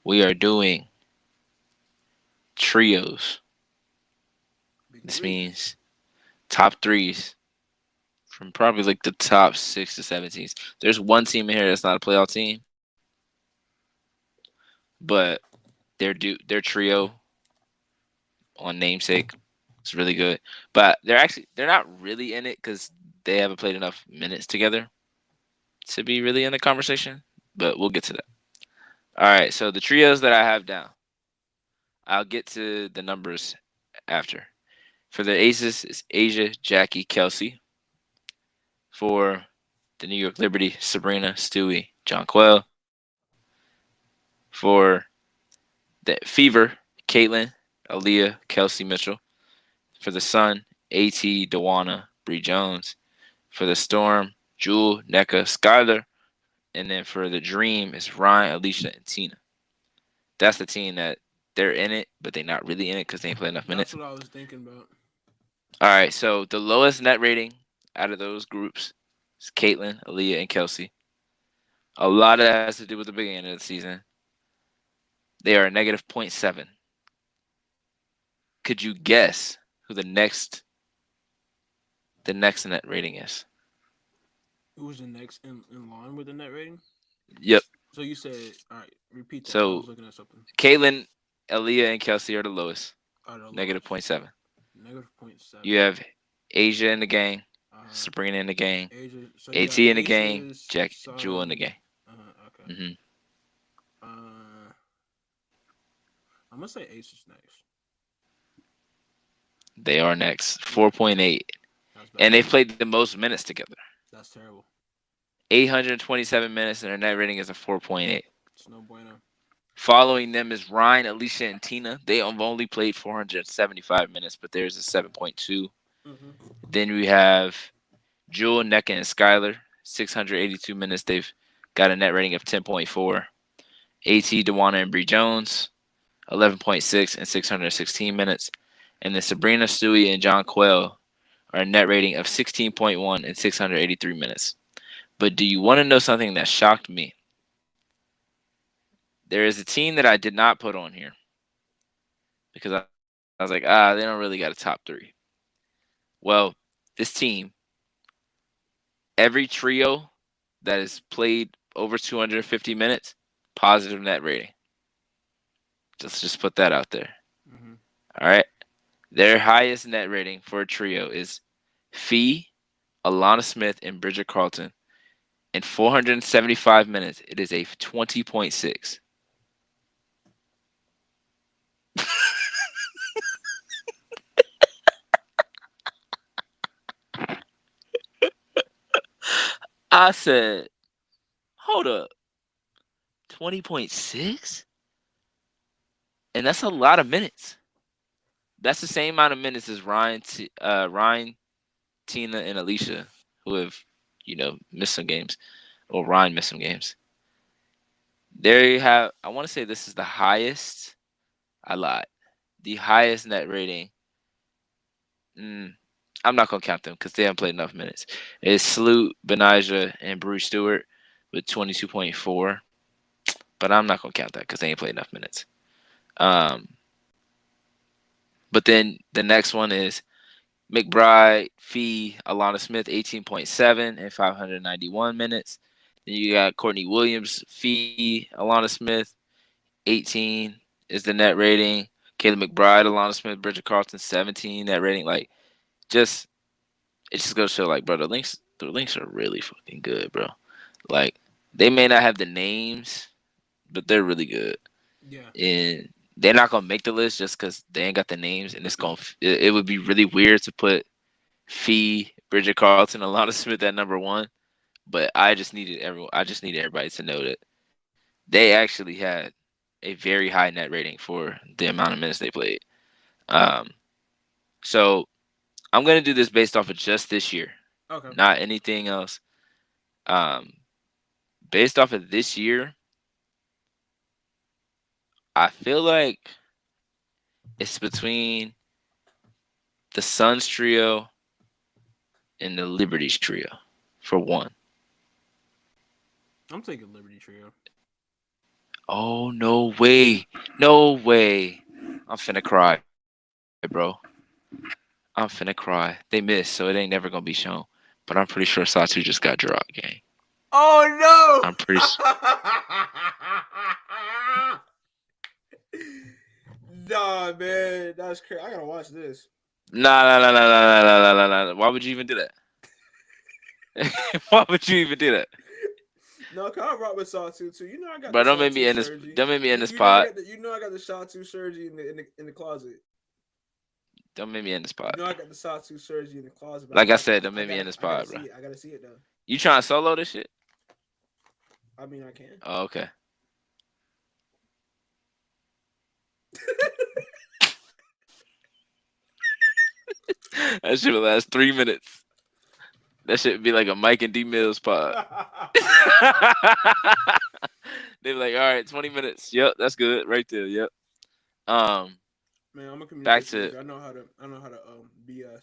We are doing trios. Big This three. means top threes from probably like the top 6 to 7 teams. There's one team in here that's not a playoff team, but their trio on namesake is really good. But they're not really in it because they haven't played enough minutes together to be really in the conversation. But we'll get to that. All right, so the trios that I have down, I'll get to the numbers after. For the Aces, it's Asia, Jackie, Kelsey. For the New York Liberty, Sabrina, Stewie, John Quell. For the Fever, Caitlin, Aaliyah, Kelsey Mitchell. For the Sun, AT, Dewana, Bree Jones. For the Storm, Jewel, NECA, Skyler. And then for the Dream, it's Ryan, Alicia, and Tina. That's the team that they're in it, but they're not really in it because they ain't played enough That's minutes. what I was thinking about. All right, so the lowest net rating out of those groups is Caitlin, Aaliyah, and Kelsey. A lot of that has to do with the beginning of the season. They are a negative zero point 0.7. Could you guess who the next net rating is? Who was the next in line with the net rating? Yep. So you said, all right, repeat that. I So was looking at something. Caitlin, Aaliyah, and Kelsey are the lowest, Out of the negative zero lowest. point 0.7. Negative point You 7. have Asia in the gang, Uh-huh. Sabrina in the gang, Asia. So you AT got in the gang, Aces, Jack Jewel in the Sun. gang. Okay. hmm Uh, I'm gonna say Aces next. They are next, Yeah, 4.8, that's and bad. they've played the most minutes together. That's terrible. 827 minutes, and their net rating is a 4.8. It's no bueno. Following them is Ryan, Alicia, and Tina. They have only played 475 minutes, but theirs is 7.2. Mm-hmm. Then we have Jewel, NECA, and Skyler, 682 minutes. They've got a net rating of 10.4. AT, Dewana, and Bree Jones, 11.6 and 616 minutes. And then Sabrina, Stewie, and John Quell are a net rating of 16.1 and 683 minutes. But do you want to know something that shocked me? There is a team that I did not put on here because I was like, they don't really got a top three. Well, this team, every trio that has played over 250 minutes, positive net rating. Just put that out there. Mm-hmm. All right. Their highest net rating for a trio is Fee, Alana Smith, and Bridget Carlton. In 475 minutes, it is a 20.6. I said, hold up, 20.6? And that's a lot of minutes. That's the same amount of minutes as Ryan, Tina, and Alicia, who have, missed some games. Well, Ryan missed some games. There you have. I want to say this is the highest. I lied. The highest net rating. Mm, I'm not gonna count them because they haven't played enough minutes. It's Salute, Benijah, and Bruce Stewart with 22.4. But I'm not gonna count that because they ain't played enough minutes. Um, but then the next one is McBride, Fee, Alana Smith, 18.7 and 591 minutes. Then you got Courtney Williams, Fee, Alana Smith, 18 is the net rating. Kayla McBride, Alana Smith, Bridget Carlton, 17 net rating. Like, just it just goes to show, like, bro, the links are really fucking good, bro. Like, they may not have the names, but they're really good, Yeah. and they're not gonna make the list just because they ain't got the names, and it would be really weird to put Fee, Bridget Carlton, Alana Smith at number one. But I just needed everybody to know that they actually had a very high net rating for the amount of minutes they played. Um, so I'm gonna do this based off of just this year, Okay. not anything else. Um, Based off of this year, I feel like it's between the Suns trio and the Liberties trio for one. I'm taking Liberty Trio. Oh, no way. No way. I'm finna cry, bro. I'm finna cry. They missed, so it ain't never gonna be shown. But I'm pretty sure Satu just got dropped, gang. I'm Oh pretty. no! Nah, man, that's crazy. I gotta watch this. Nah, nah, nah, nah, nah, nah, nah, nah, nah. Why would you even do that? Why would you even do that, No, cause I rock with Sawtooth too. You know I got the bro? Don't make me Sawtooth end this. surgery. Don't make me end this You know I pod. got the I got the Sawtooth surgery in the closet. Don't make me end this You pod. know I got the Sawtooth surgery in the closet, but Like I said, don't make me end this I gotta pod, bro. see it. I gotta see it though. You trying to solo this shit? I mean I can. Oh, okay. That shit will last 3 minutes. That should be like a Mike and D Mills pod. They be like, all right, 20 minutes. Yep, that's good right there. Yep. Um, Man, I'm a Back communication to major. I know how to BS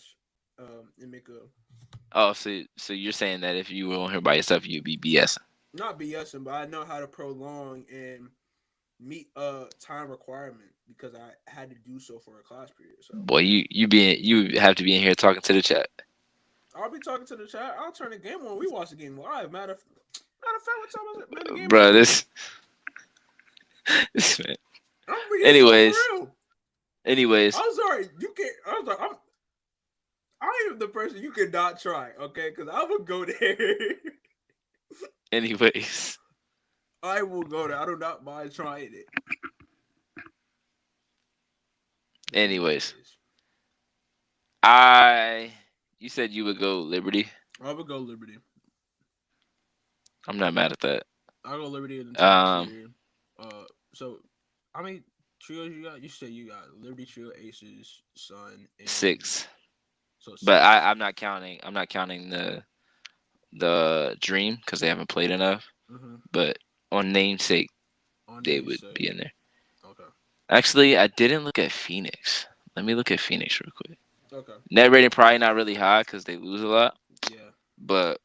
and make a so you're saying that if you were on here by yourself, you'd be BS. not BSing, but I know how to prolong and meet a time requirement because I had to do so for a class period. So Boy, you have to be in here talking to the chat, I'll be talking to the chat. I'll turn the game on. We watch the game live. Matter of fact, what time is it? Man, the game is bro. on. This man. I'm being so for Anyways, real. anyways, I'm sorry. You can't. I'm sorry. I am the person you cannot try. Okay, because I will go there. anyways, I will go there. I do not mind trying it. anyways. Anyways, I You said you would go Liberty. I would go Liberty. I'm not mad at that. I'll go Liberty in the top Um, tier. So how many trios you got? You said you got Liberty Trio, Aces, Sun, and six. so But six. I'm not counting. I'm not counting the Dream because they haven't played enough. Mm-hmm. But on namesake, On they name would sake. be in there. Okay. Actually, I didn't look at Phoenix. Let me look at Phoenix real quick. Okay. Net rating probably not really high because they lose a lot. Yeah. But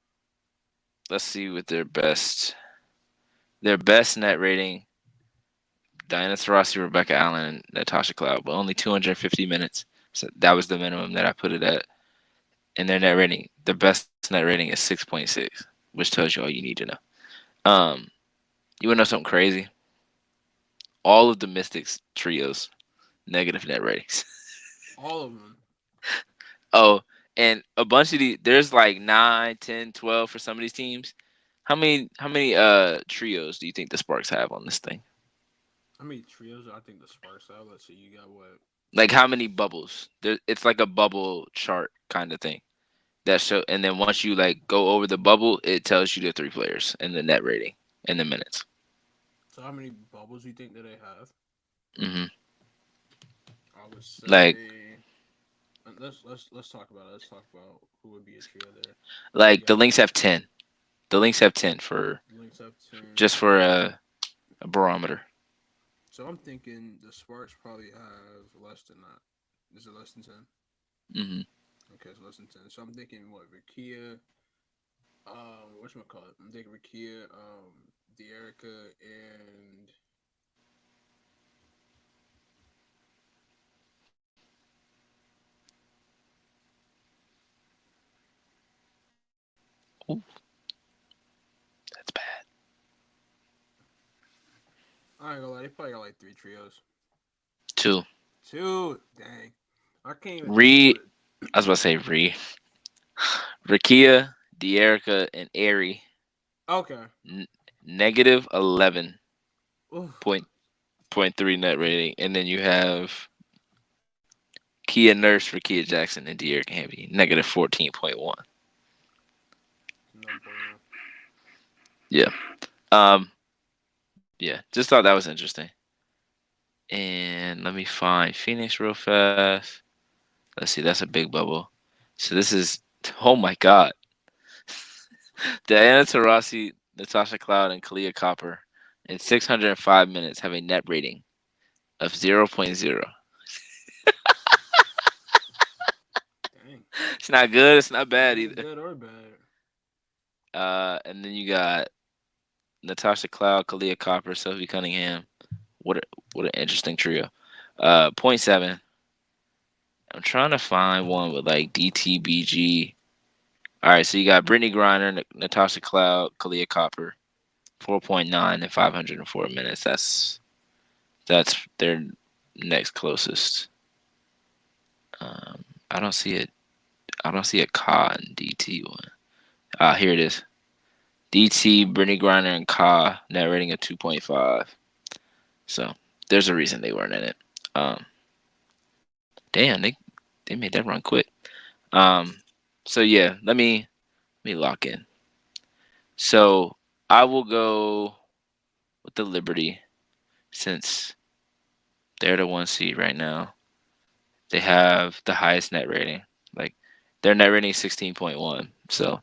let's see what their best net rating. Diana Taurasi, Rebecca Allen, and Natasha Cloud, but only 250 minutes. So that was the minimum that I put it at. And their net rating, their best net rating is 6.6, which tells you all you need to know. Um, you wanna know something crazy? All of the Mystics trios negative net ratings. All of them. Oh, and a bunch of these, there's like 9, 10, 12 for some of these teams. How many trios do you think the Sparks have on this thing? How many trios? I think the Sparks have. Let's see. You got what? Like how many bubbles? It's like a bubble chart kind of thing. That show, and then once you like go over the bubble, it tells you the three players and the net rating and the minutes. So how many bubbles do you think that they have? hmm I would Like say. Let's talk about it. Let's talk about who would be a trio there. So you like the got links have 10. The Lynx have 10 for Lynx have 10. just for a barometer. So I'm thinking the Sparks probably have less than that. Is it less than 10? Hmm. Okay, it's less than 10. So I'm thinking what Rakia, whatchamacallit? I'm thinking Rakia, Dearica, and Ooh, that's bad. I ain't gonna lie, they probably got like three trios. Two. Two, dang. I can't even think of Re. what. I was about to say Re. Rakia, Dearica, and Airy. Okay. N- negative 11 Oof. point point three net rating, and then you have Kia Nurse for Kia Jackson and Dearica Hamby negative 14.1. No bueno. Yeah. Um. Yeah. Just thought that was interesting. And let me find Phoenix real fast. Let's see. That's a big bubble. So this is. Oh my God. Diana Taurasi, Natasha Cloud, and Kalia Copper in 605 minutes have a net rating of zero point 0. Dang. It's not good. It's not It bad ain't either. good or bad. And then you got Natasha Cloud, Kalia Copper, Sophie Cunningham. What a, what an interesting trio. Point 0.7. I'm trying to find one with like DTBG. All right, so you got Brittany Griner, Natasha Cloud, Kalia Copper, 4.9 and 504 minutes. That's their next closest. I don't see it. I don't see a Ka and DT one. Ah, here it is. DT, Brittany Griner, and Ka net rating of 2.5. So there's a reason they weren't in it. Um, damn, they made that run quick. Um, so yeah, let me lock in. So I will go with the Liberty since they're the 1 seed right now. They have the highest net rating. Like their net rating is 16.1. So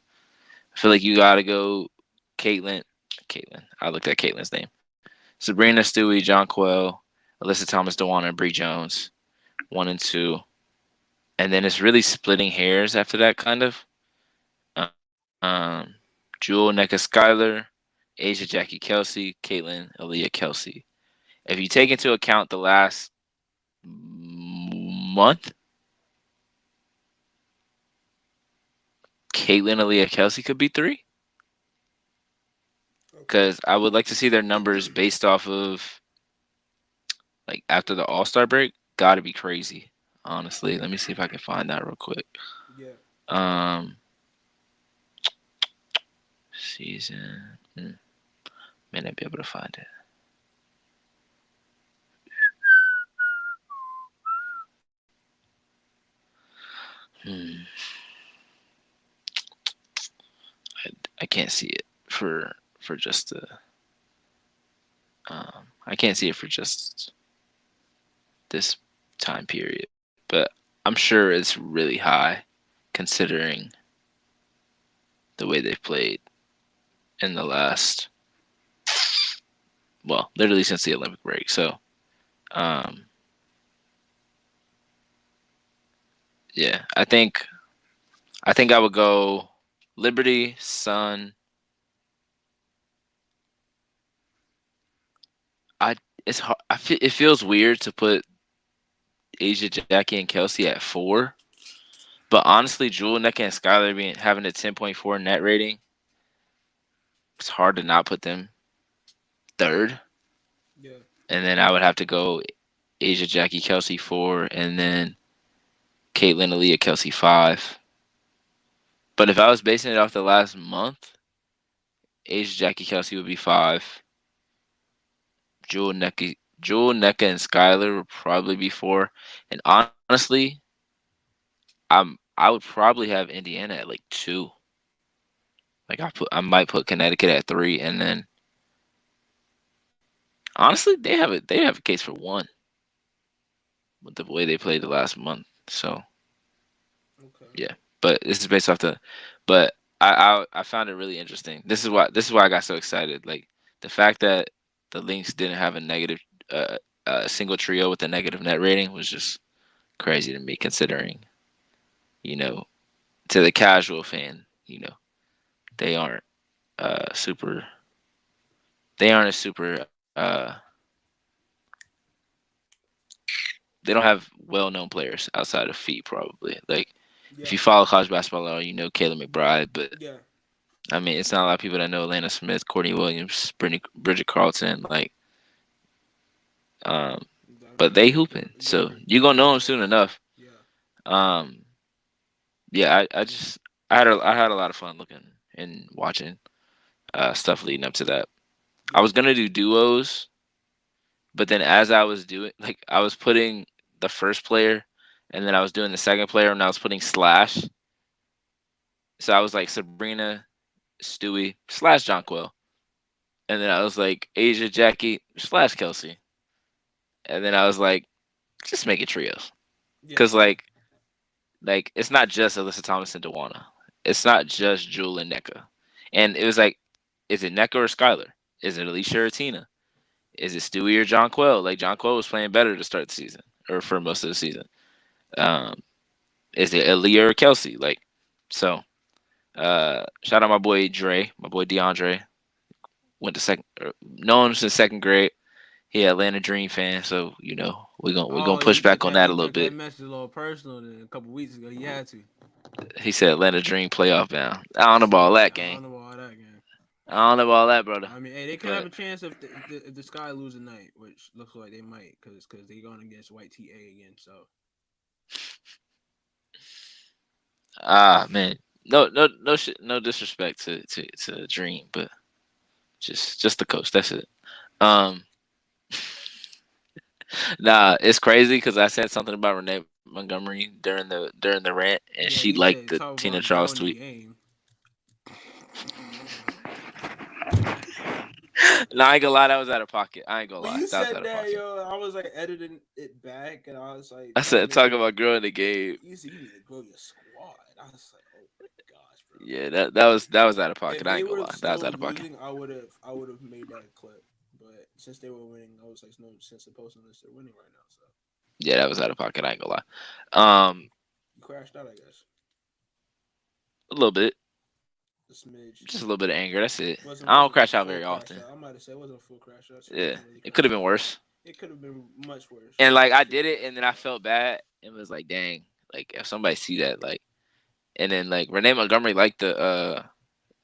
I feel like you gotta go Caitlin. Caitlin. I looked at Caitlin's name. Sabrina Stewie, John Quell, Alyssa Thomas, Dewana, and Bree Jones. 1 and 2. And then it's really splitting hairs after that, kind of. Jewel, Neka Skyler, Asia, Jackie Kelsey, Caitlin, Aaliyah Kelsey. If you take into account the last month, Caitlin, Aaliyah Kelsey could be 3. Okay. Because I would like to see their numbers based off of like after the All Star break. Got to be crazy. Honestly, let me see if I can find that real quick. Yeah. Um, season. May not be able to find it. Hmm. I can't see it for just the. I can't see it for just this time period, but I'm sure it's really high, considering the way they've played in the last, well, literally since the Olympic break. So, um, yeah, I think I would go Liberty, Sun. I it's hard, it feels weird to put Asia, Jackie, and Kelsey at 4, but honestly, Jewel, Neka, and Skylar being having a 10.4 net rating, it's hard to not put them third. Yeah. And then I would have to go Asia, Jackie, Kelsey 4, and then Caitlin, Aaliyah, Kelsey 5. But if I was basing it off the last month, Asia, Jackie, Kelsey would be 5. Jewel, Neka, and Skylar would probably be 4. And honestly, I would probably have Indiana at like 2. Like I might put Connecticut at 3, and then honestly, they have a case for 1 with the way they played the last month. So Okay. yeah, but this is based off the. But I found it really interesting. This is why I got so excited. Like the fact that the Lynx didn't have a negative single trio with a negative net rating was just crazy to me, considering you know to the casual fan, they aren't super. They aren't a super. They don't have well-known players outside of Feet, probably. Like if Yeah, you follow college basketball, you know Caleb McBride, but yeah. I mean, it's not a lot of people that know Atlanta Smith, Courtney Williams, Bridget Carlton, um, but they hooping, so you gonna know them soon enough. Yeah, Um, yeah, I had a lot of fun looking and watching stuff leading up to that. I yeah, was gonna do duos, but then as I was doing, like, I was putting the first player, and then I was doing the second player, and I was putting slash. So I was like Sabrina, Stewie slash Jonquil, and then I was like Asia, Jackie slash Kelsey, and then I was like, just make it trios, yeah, cause like it's not just Alyssa Thomas and Dewana, it's not just Jewel and NECA, and it was like, is it NECA or Skylar? Is it Alicia or Tina? Is it Stewie or Jonquil? Like Jonquil was playing better to start the season or for most of the season. Um, is it Aaliyah or Kelsey? Like, so shout out my boy Dre, my boy DeAndre. Went to second, known him since second grade. He Atlanta Dream fan, so we're gonna Oh, push back on that he a little took that bit. message a little personal. Then a couple weeks ago, he had to. He said Atlanta Dream playoff bound. I don't know about all Shit, that, I gang. don't know about that game. I don't know about all that, brother. I mean, hey, they could have But a chance if the Sky lose tonight, which looks like they might, because they're going against White TA again. So man, no shit, no disrespect to Dream, but just the coach. That's it. Um, nah, it's crazy because I said something about Renee Montgomery during the rant, and yeah, she you liked said the talk Tina about Charles growing the tweet. game. No, I ain't gonna lie, that was out of pocket. I ain't gonna When lie, you that was said out of that, pocket. yo, I was like editing it back, and I was like I trying said to. talk about growing the game. You said you need to grow your squad. I was like, oh my gosh, bro. Yeah, that was out of pocket. If I they ain't gonna were lie, that was still out of pocket. losing, I would have made that clip. But since they were winning, I was like, no sense of posting this. They're winning right now, so Yeah, that was out of pocket. I ain't gonna lie. you crashed out, I guess. A little bit, A smidge. just a little bit of anger. That's it. Wasn't I don't wasn't a crash out full very crash often. out. I might have said it wasn't a full crash out. So you Yeah, didn't really it could crash have out. been worse. It could have been much worse. And But like I shit. did it, and then I felt bad. It was like, dang, like if somebody see that, like, and then like Renee Montgomery liked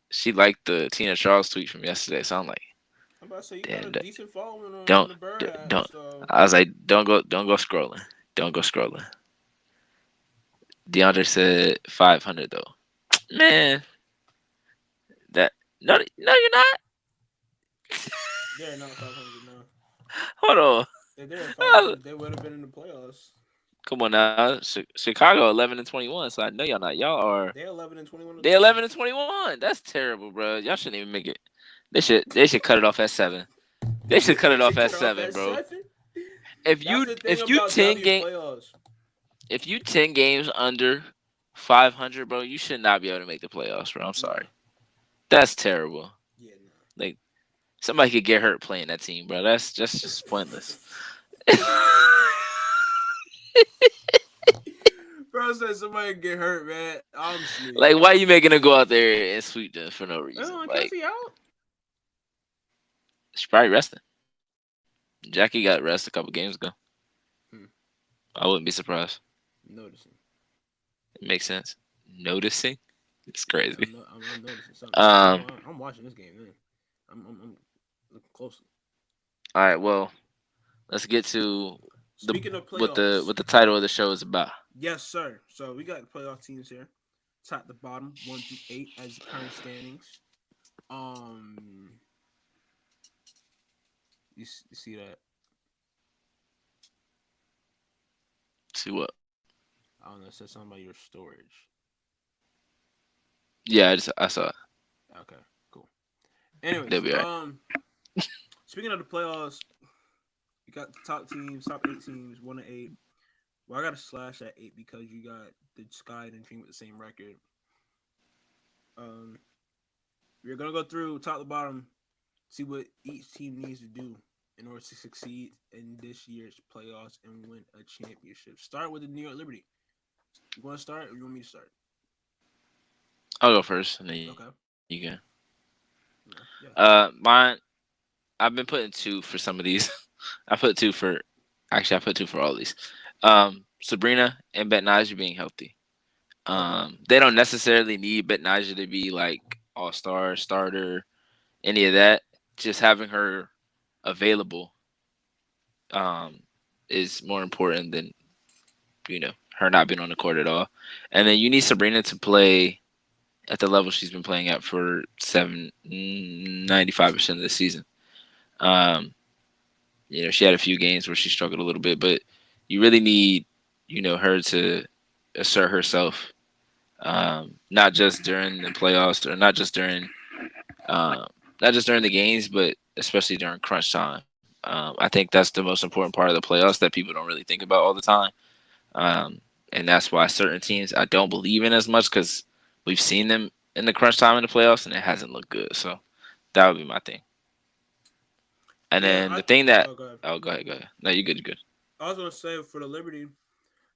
she liked the Tina Charles tweet from yesterday. So I'm like, I'm about to say you got damn, a decent following on don't the Bird app, don't. so I was like, don't go scrolling, don't go scrolling. DeAndre said 500 though. Man, that no, you're not. they're not 500 now. Hold on. If they're at Uh, 500, they would have been in the playoffs. Come on now, Chicago 11-21. So I know y'all not. Y'all are They're 11-21 as they well. 11-21. That's terrible, bro. Y'all shouldn't even make it. They should cut it off at 7. They should cut They it off should at cut off 7, at bro. 7. If That's you the thing if you about 10 W game playoffs. if you 10 games under 500, bro, you should not be able to make the playoffs, bro. I'm No. sorry. That's terrible. Yeah, no. Like somebody could get hurt playing that team, bro. That's just pointless. Bro said somebody get hurt, man. Honestly. Like, why you making her go out there and sweep them for no reason? Oh, Like, Kelsey out? she's probably resting. Jackie got rest a couple games ago. Hmm. I wouldn't be surprised. Noticing. It makes sense. Noticing, it's crazy. I'm noticing something. Um. I'm watching this game, man. I'm looking closely. All right. Well, let's get to the Speaking of what the playoffs, what the title of the show is about. yes, sir. So we got the playoff teams here, top to bottom, 1 through 8 as the current standings. Um, you see that? See what? I don't know. It said something about your storage. Yeah, I saw it. Okay, cool. They'll Anyways, be all right. speaking of the playoffs, you got the top teams, top 8 teams, 1 to 8. Well, I got a slash at 8 because you got the Sky and Dream with the same record. Um, we're gonna go through top to bottom, see what each team needs to do in order to succeed in this year's playoffs and win a championship. Start with the New York Liberty. You want to start, or you want me to start? I'll go first, and then you can. Okay. Yeah. Mine. I've been putting two for some of these. I put two for. Actually, I put two for all these. Sabrina and Betnaja being healthy. Okay. They don't necessarily need Betnaja to be like all star, starter, any of that. Just having her available um, is more important than her not being on the court at all. And then you need Sabrina to play at the level she's been playing at for 95% of the season. Um, she had a few games where she struggled a little bit, but you really need her to assert herself, not just during the playoffs or um, not just during the games, but especially during crunch time. I think that's the most important part of the playoffs that people don't really think about all the time. Um, and that's why certain teams I don't believe in as much because we've seen them in the crunch time in the playoffs and it hasn't looked good. So that would be my thing. And Yeah. then the thing that Oh, go ahead. oh, go ahead, go ahead. No, you good, you good. I was gonna say for the Liberty,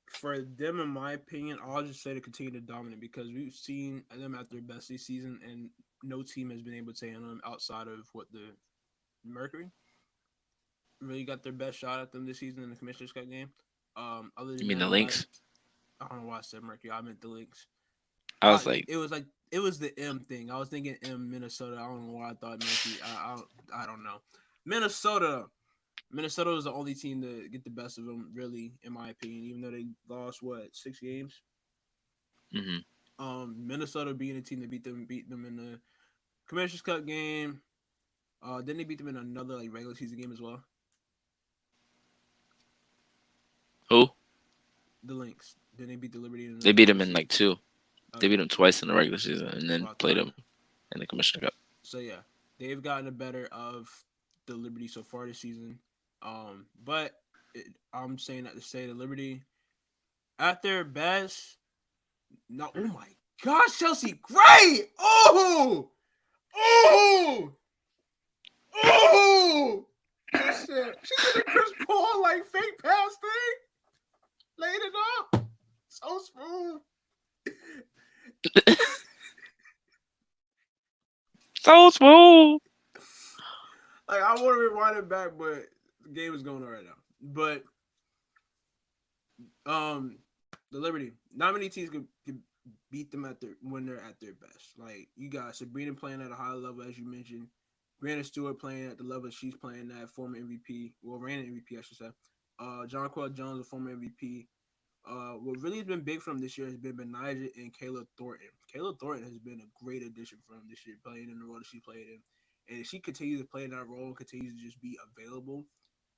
for them, in my opinion, I'll just say to continue to dominate because we've seen them at their best this season, and no team has been able to handle them outside of what the Mercury really got their best shot at them this season in the Commissioner's Cup game. Other You than mean the that, links? I don't know why I said Mercury. I meant the Lynx. I was like, It was the M thing. I was thinking M Minnesota. I don't know why I thought Mercury. I don't know. Minnesota. Minnesota was the only team to get the best of them, really, in my opinion. Even though they lost 6 games. mm-hmm. Minnesota being a team that beat them in the Commissioner's Cup game. Then they beat them in another like regular season game as well. Who? The Lynx. Then they beat the Liberty in They the beat them regular in season. like two. They beat Okay, them twice in the regular season and that's then what I played thought. them in the Commissioner Cup. So yeah, they've gotten the better of the Liberty so far this season. But I'm saying that to say the Liberty at their best. No, oh my gosh, Chelsea Gray! Oh, oh, oh! She did a Chris Paul like fake pass thing, laid it up, so smooth. So smooth. Like I want to rewind it back, but the game is going on right now. But um, the Liberty, not many teams could beat them at their when they're at their best. Like you got Sabrina playing at a high level, as you mentioned. Brandon Stewart playing at the level she's playing at, former MVP, well, reigning MVP, I should say. John Quill Jones, a former MVP. What really has been big for him this year has been Benijah and Kayla Thornton. Kayla Thornton has been a great addition for him this year, playing in the role that she played in. And if she continues to play in that role and continues to just be available,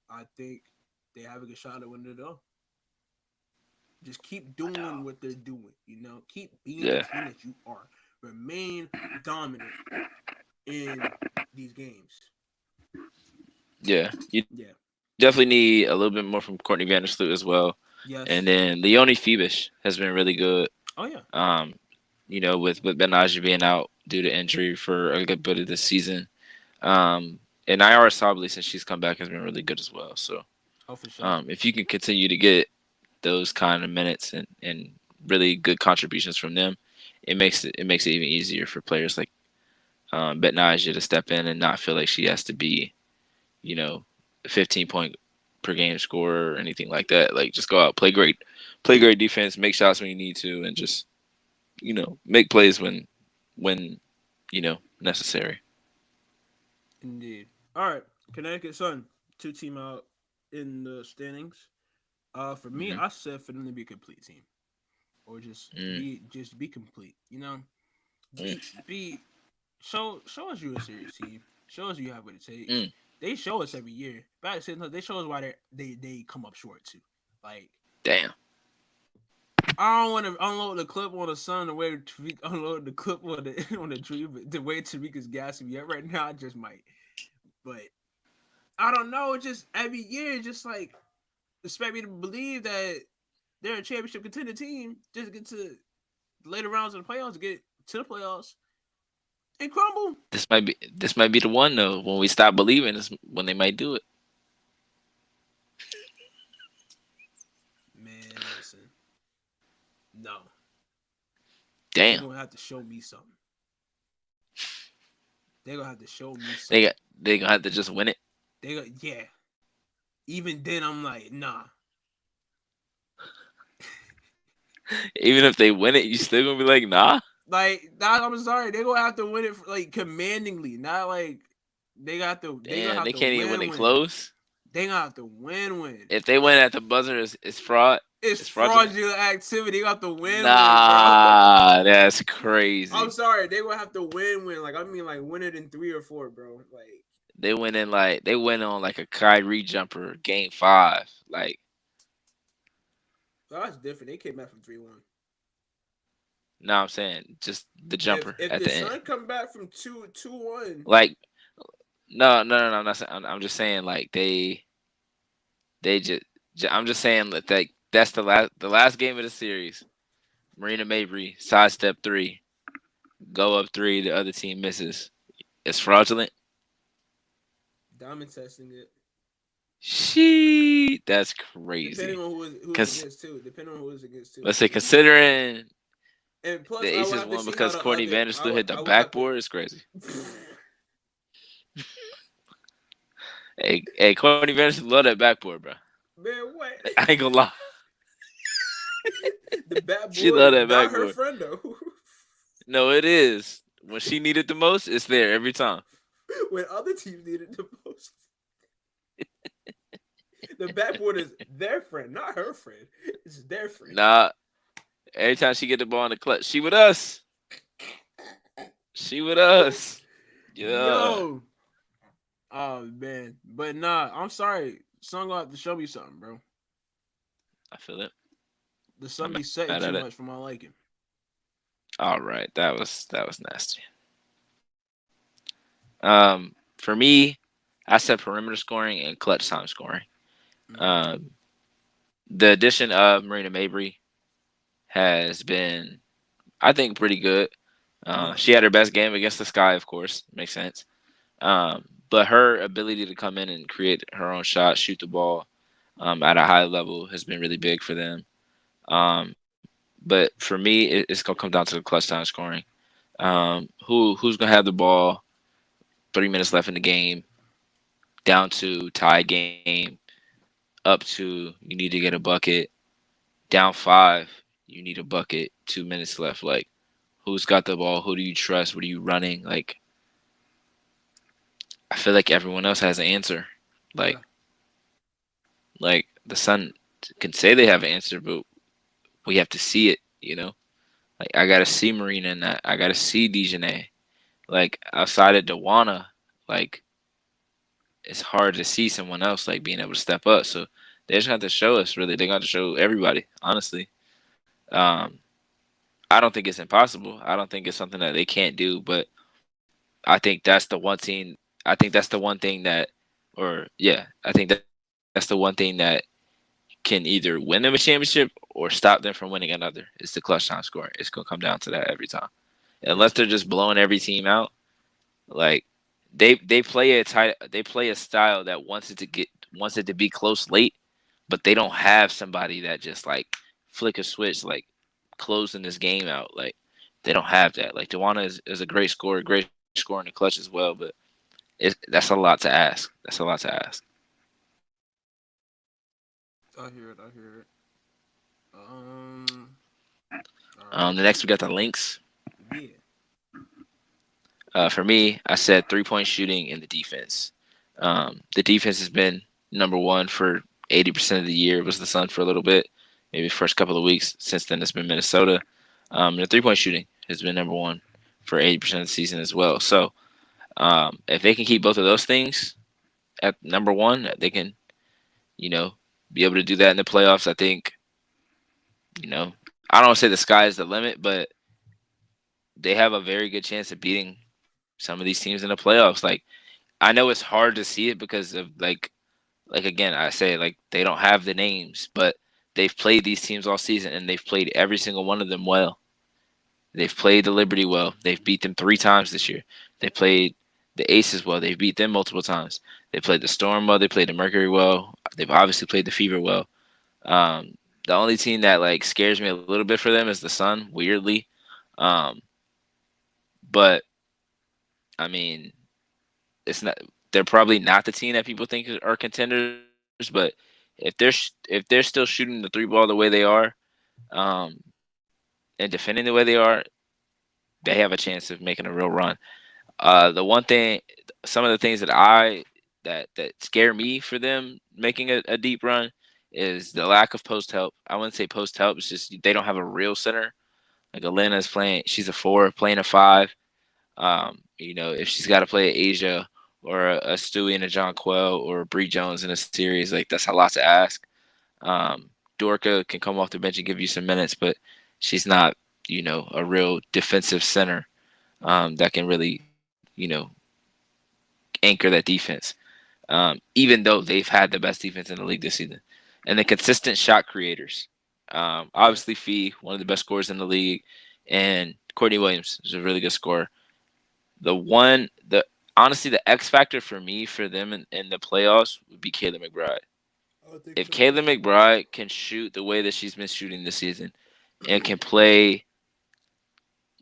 I think they have a good shot at winning it all. Just keep doing what they're doing. Keep being the Yeah, team that you are. Remain dominant in these games. yeah. You Yeah. definitely need a little bit more from Courtney Vandersloot as well. And then Yes. Leonie Phoebus has been really good. Oh yeah. With Benajee being out due to injury for a good bit of this season. And Ira Sably, since she's come back, has been really good as well. So Oh for sure. if you can continue to get those kind of minutes and really good contributions from them, it makes it even easier for players like Betnaja to step in and not feel like she has to be, you know, a 15-point per game scorer or anything like that. Like just go out, play great defense, make shots when you need to, and just make plays when necessary. Indeed. All right. Connecticut Sun, 2 team out in the standings. For me, Hmm. I said for them to be a complete team, or Mm, just be complete. mm, Be show us you're a serious team. Show us you have what it takes. mm. They show us every year. But at the same time, they show us why they come up short too. Like Damn. I don't want to unload the clip on the Sun the way Tariq unload the clip on the on the tree, but the way Tariq is gassing me up right now, I just might. But I don't know. Just every year, just like expect me to believe that they're a championship contender team. Just get to the later rounds of the playoffs, get to the playoffs, and crumble. This might be the one though. When we stop believing, is when they might do it. Man, listen, no, they're Damn, gonna have to show me something. They're gonna have to show me they something. got they gonna have to just win it. Yeah. Even then, I'm like, nah. Even if they win it, you still gonna be like, nah. Like, nah, I'm sorry. They're gonna have to win it like commandingly, not like they gonna Damn, have they to can't even win win it win. close. They gonna have to win. If they win at the buzzer, it's fraud. It's It's fraudulent. fraudulent activity. They got to win, bro. Nah, that's I'm crazy. sorry. They gonna have to win. Like, I mean, like, win it in 3 or 4, bro. Like, They went on like a Kyrie jumper, game 5. Like, oh, that's different. They came back from 3-1. no, I'm saying just the If jumper if at the the end. Sun come back from 2-1, Like, no. I'm not. I'm just saying like they I'm just saying that that's the last game of the series. Marina Mabry sidestep 3, go up 3. The other team misses. It's fraudulent. diamond testing it. That's Depending crazy. on who it's Cause against too. Depending on who it's against too. let's say You know. considering And the plus, I would Aces have to won see how because the Courtney other. Vandersloot hit the I would have to. backboard is crazy. Hey, Courtney Vandersloot love that backboard, bro. Man, what? I ain't gonna lie. The bad She love board, that not her backboard. friend though. No, it is. When she needed the most, it's there every time. When other teams need it the most, the backboard is their friend, not her friend. It's their friend. Nah, every time she get the ball in the clutch, she with us. She with us. Yeah, Yo. Oh man, but nah, I'm sorry. Sun gonna have to show me something, bro. I feel it. The I'm sun be mad setting at too it. much for my liking. All right, that was nasty. For me, I said perimeter scoring and clutch time scoring. Mm-hmm. Um, the addition of Marina Mabry has been, I think, pretty good. Yeah, She had her best game against the Sky, of course, makes sense. But her ability to come in and create her own shot, shoot the ball at a high level has been really big for them. But for me, it's gonna come down to the clutch time scoring. Who's gonna have the ball? 3 minutes left in the game, down to tie game, up to you need to get a bucket, down 5, you need a bucket. 2 minutes left. Like, who's got the ball? Who do you trust? What are you running? Like, I feel like everyone else has an answer. Like, yeah. the Sun can say they have an answer, but we have to see it. Like, I gotta see Marina in that. I gotta see Dejanay. Like, outside of Dewana, like, it's hard to see someone else like being able to step up. So they just have to show us. Really, they got to show everybody. Honestly, um, I don't think it's impossible. I don't think it's something that they can't do. But I think that's the one team. I think that's the one thing that, or yeah, I think that's the one thing that can either win them a championship or stop them from winning another. It's the clutch time scoring. It's gonna come down to that every time. Unless they're just blowing every team out, like they play they play a style that wants it to be close late, but they don't have somebody that just like flick a switch like closing this game out. Like, they don't have that. Like, Dewana is a great scorer in the clutch as well, but that's a lot to ask. That's a lot to ask. I hear it. I hear it. All The right. next we got the links. Yeah. For me, I said 3-point shooting and the defense. The defense has been number one for 80% of the year. It was the Sun for a little bit, maybe the first couple of weeks. Since then, it's been Minnesota. The 3-point shooting has been number one for 80% of the season as well. So if they can keep both of those things at number one, they can, you know, be able to do that in the playoffs. I think, I don't want to say the sky is the limit, but they have a very good chance of beating some of these teams in the playoffs. Like, I know it's hard to see it because of like again, I say like they don't have the names, but they've played these teams all season and they've played every single one of them well. They've played the Liberty well. They've beat them 3 times this year. They played the Aces well. They've beat them multiple times. They played the Storm well. They played the Mercury well. They've obviously played the Fever well. The only team that like scares me a little bit for them is the Sun. Weirdly, um, but I mean, it's not. They're probably not the team that people think are contenders. But if they're still shooting the 3 ball the way they are, um, and defending the way they are, they have a chance of making a real run. The one thing, some of the things that scare me for them making a deep run is the lack of post help. I wouldn't say post help. It's just they don't have a real center. Like Elena's playing, she's a 4, playing a 5. If she's got to play Asia or a Stewie and a John Quell or a Bree Jones in a series, like that's a lot to ask. Dorka can come off the bench and give you some minutes, but she's not, a real defensive center that can really, anchor that defense. Even though they've had the best defense in the league this season, and the consistent shot creators. Yeah, Obviously, Fee, one of the best scorers in the league, and Courtney Williams is a really good scorer. The honestly, the X factor for me for them in the playoffs would be Kayla McBride. I think If so Kayla too. McBride can shoot the way that she's been shooting this season and can play,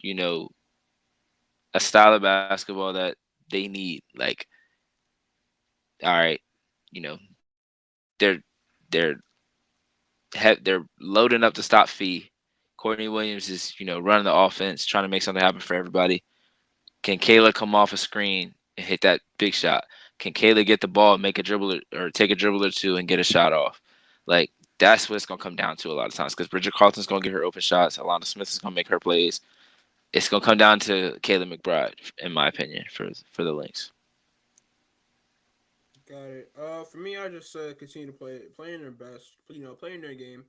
you know, a style of basketball that they need, like, all right, you know, they're they're they're loading up to stop Fee. Courtney Williams is, running the offense, trying to make something happen for everybody. Can Kayla come off a screen and hit that big shot? Can Kayla get the ball, make a dribble or take a dribble or two and get a shot off? Like that's what it's gonna come down to a lot of times because Bridget Carlton's gonna get her open shots. Alana Smith is gonna make her plays. It's gonna come down to Kayla McBride, in my opinion, for the Lynx. Got it. For me, I just continue to playing their best. Playing their game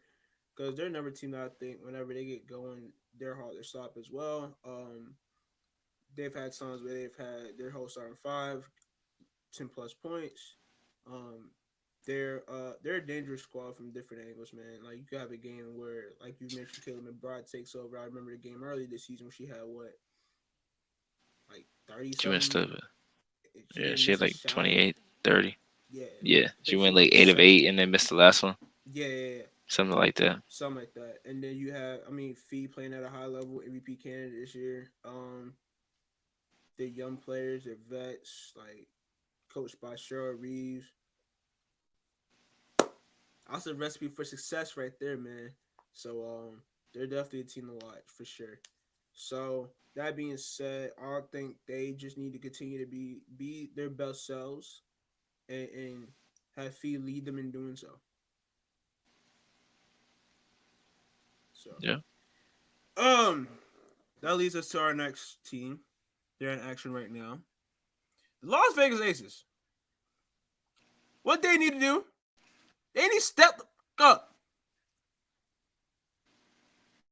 because they're another team that I think whenever they get going, they're hard to stop as well. They've had times where they've had their whole starting five, 10 plus points. Um, they're a dangerous squad from different angles, man. Like you could have a game where, like you mentioned, Caleb McBride takes over. I remember the game early this season when she had what, like 30 She went something. stuff. She Yeah, didn't she miss had a like shot. 28, 30. Yeah, Yeah, I she think she went didn't like miss a 8 of shot. 8 and then missed the last one. Yeah, yeah, yeah. Something like that. Something like that. And then you have, I mean, Fee playing at a high level, MVP candidate this year. They're young players, they're vets, like coached by Cheryl Reeves. That's a recipe for success right there, man. So they're definitely a team to watch for sure. So that being said, I think they just need to continue to be their best selves and have Fee lead them in doing so. So Yeah. um that leads us to our next team. They're in action right now. The Las Vegas Aces. What they need to do? They need to step up.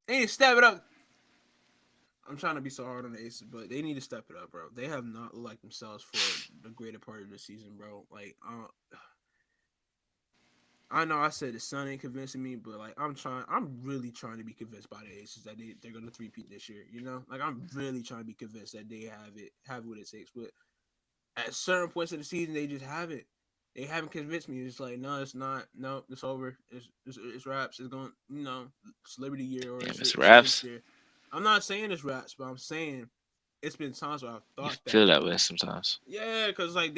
They need to step it up. I'm trying to be so hard on the Aces, but they need to step it up, bro. They have not looked like themselves for the greater part of the season, bro. Like, I know I said the Sun ain't convincing me, but like, I'm really trying to be convinced by the Aces that they're gonna three-peat this year. Like I'm really trying to be convinced that they have what it takes. But at certain points of the season, they just haven't. They haven't convinced me. It's like, no, it's not. No, it's over. It's wraps. It's going. It's Liberty year or Damn, it's it's Lynx raps. year. I'm not saying it's wraps, but I'm saying it's been times where I've You thought feel that. that way sometimes. Yeah, because like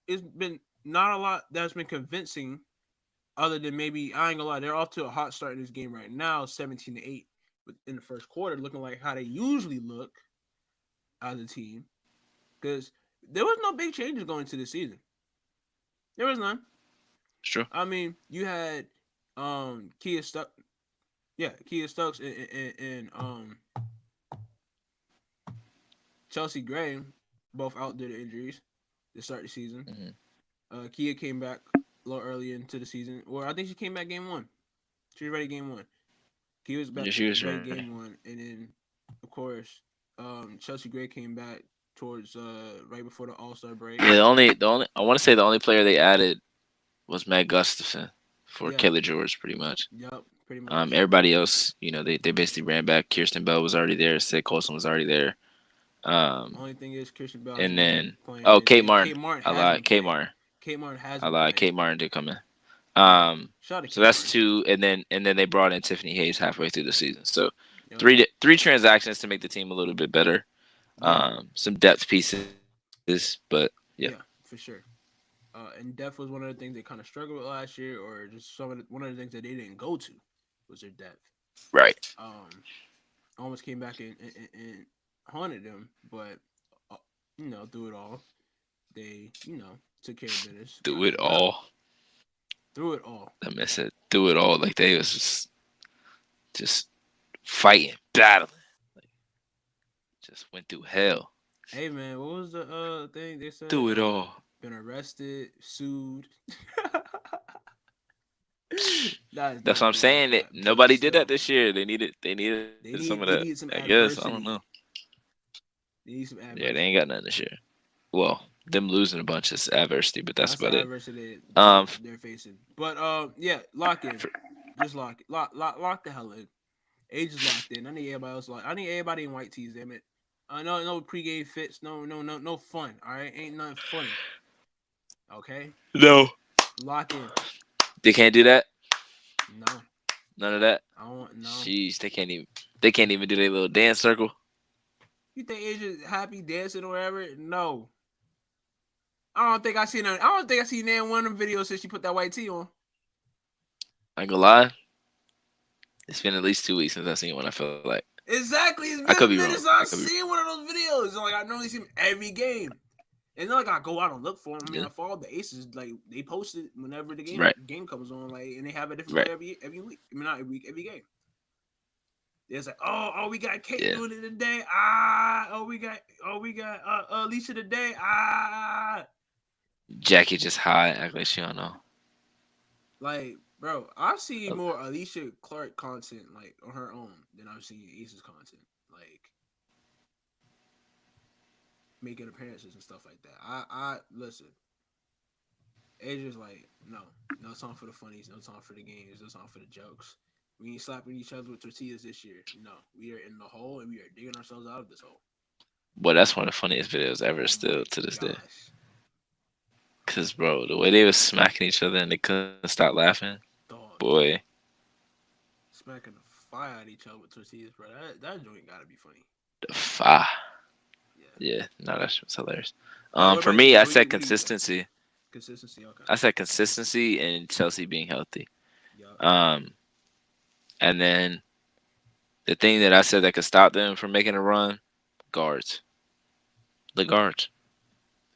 it's been not a lot that's been convincing. Other than maybe I ain't gonna lie, they're off to a hot start in this game right now, 17-8, in the first quarter, looking like how they usually look as a team. Because there was no big changes going into the season. There was none. It's true. I mean, you had Kia Stuck, yeah, Kia Stokes and Chelsea Gray both out due to injuries to start the season. Hmm. Kia came back a little early into the season, or I think she came back game one. She was ready game one. Kia was back Yeah, she was ready ready. game one, and then of course Chelsea Gray came back towards right before the All Star break. Yeah, the only I want to say the only player they added was Meg Gustafson for Yep, Kayla George, pretty much. yep. pretty much. Everybody else, they basically ran back. Kirsten Bell was already there. Sid Colson was already there. Only thing is Christian Bell And hasn't been then playing, Kate and Martin. Kate Martin I has been lied. Kate playing. Martin. Kate Martin has I been lied. playing. Kate Martin did come in. Yeah, shout out to So Kate that's Martin. two, and then they brought in Tiffany Hayes halfway through the season. So Yep. three transactions to make the team a little bit better. Yeah, Some depth pieces, but yeah, yeah, for sure. And depth was one of the things they kind of struggled with last year, or just one of the things that they didn't go to was their depth. right. Almost came back and haunted them, but uh, through it all, they took care of business, Do got the it dub. all. Through it all. I miss it. Do it all. Like they was just fighting, battling. Like just went through hell. Hey man, what was the thing they said? Do it all. Been arrested, sued. Nah, it's That's not what I'm really like saying. That that, but nobody did that still, this year. They needed some of that. they need I some guess I don't know. adversity. They need some Yeah, they ain't got adversity. nothing this year. Well, them losing a bunch is adversity, but that's That's the about it. adversity Um, they're facing. But yeah, lock in. for, Just lock it. Lock the hell in. Age is locked in. I need everybody else locked. I need everybody in white tees. Damn it. No pregame fits. No fun. All right, ain't nothing funny. Okay, no, lock in. they can't do that. No, None of that. I don't. No. Jeez, they can't even. They can't even do their little dance circle. You think Age is happy dancing or whatever? No. I don't think I seen her. I don't think I seen that in one of them videos since she put that white tee on. I ain't gonna lie. It's been at least 2 weeks since I've seen one. I feel like Exactly. It's I could been be a minute wrong. since I I've could be seen one of those videos. Like I normally see them every game. And not like I go out and look for them. I mean, yeah. I follow the Aces. Like they post it whenever the Right, game comes on. Like, and they have a different right. play every week. I mean, not every week, every game. It's like, we got Kate Yeah, doing it today. We got Alicia today. Jackie just high, act like she don't know. Like, bro, I've seen Uh, more Alicia Clark content like on her own than I've seen Aces content. Like making appearances and stuff like that. I listen. It's just like no time for the funnies, no time for the games, no time for the jokes. We ain't slapping each other with tortillas this year. No, we are in the hole and we are digging ourselves out of this hole. Boy, that's one of the funniest videos ever. Oh my Still to this day, gosh, cause bro, the way they was smacking each other and they couldn't stop laughing. dog, Boy, smacking the fire at each other with tortillas, bro. That joint gotta be funny. the fire. Yeah. Yeah, no, that shit was hilarious. All right, what For about you? me, I What do said you what do you got? consistency. Consistency. Okay. I said consistency and Chelsea being healthy. Yup. Um, and then the thing that I said that could stop them from making a run, guards. The guards,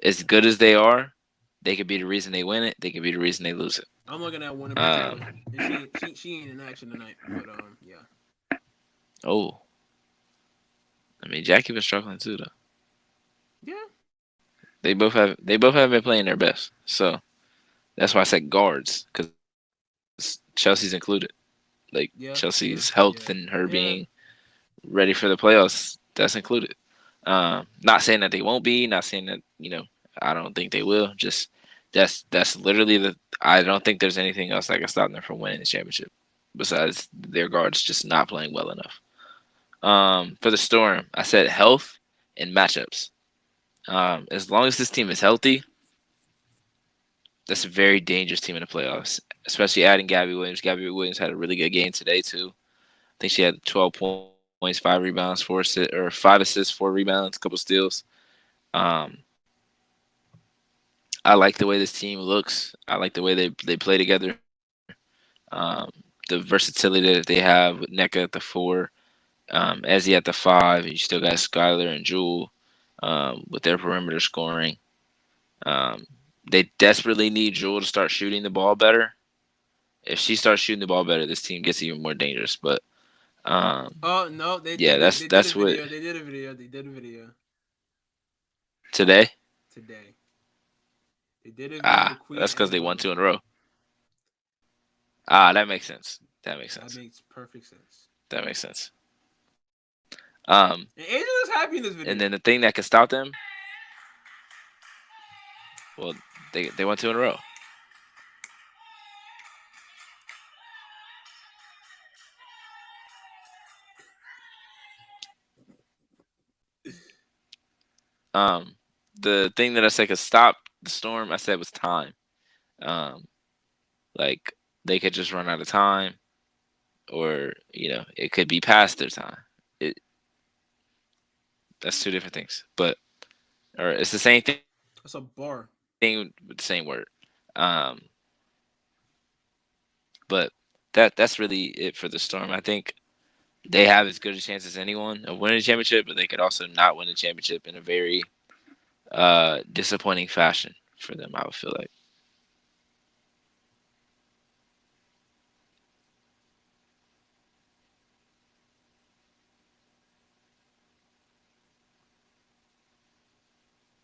as good as they are, they could be the reason they win it. They could be the reason they lose it. I'm looking at one in Um, particular, and she ain't in action tonight. But yeah, oh, I mean, Jackie been struggling too, though. yeah, They both have been playing their best. So that's why I said guards because Chelsea's included. Like yeah, Chelsea's yeah, health yeah, and her yeah. being ready for the playoffs, that's included. Not saying that they won't be. Not saying that I don't think they will. Just that's literally the. I don't think there's anything else that can stop them from winning the championship besides their guards just not playing well enough. For the Storm, I said health and matchups. As long as this team is healthy, that's a very dangerous team in the playoffs. Especially adding Gabby Williams. Gabby Williams had a really good game today too. I think she had 12 points, 5 rebounds, 5 assists, 4 rebounds, a couple steals. Um, I like the way this team looks. I like the way they play together. Um, the versatility that they have with NECA at the 4, Ezzy at the 5. You still got Skylar and Jewel with their perimeter scoring. They desperately need Jewel to start shooting the ball better. If she starts shooting the ball better, this team gets even more dangerous. But Oh no, yeah, they did a that's what video. They did a video. They did a video today. today. They did a video for Queen That's because and they won Butler. 2 in a row. That makes sense. That makes That sense. makes perfect sense. That makes sense. And Angel is happy in this And video. then the thing that can stop them, well, they won 2 in a row. The thing that I said could stop the storm, I said was time. Um, like they could just run out of time, or it could be past their time. It That's two different things, but or it's the same thing with the same That's a word. bar. Um, but that's really it for the Storm. I think they have as good a chance as anyone of winning a championship, but they could also not win a championship in a very disappointing fashion for them. I would feel like.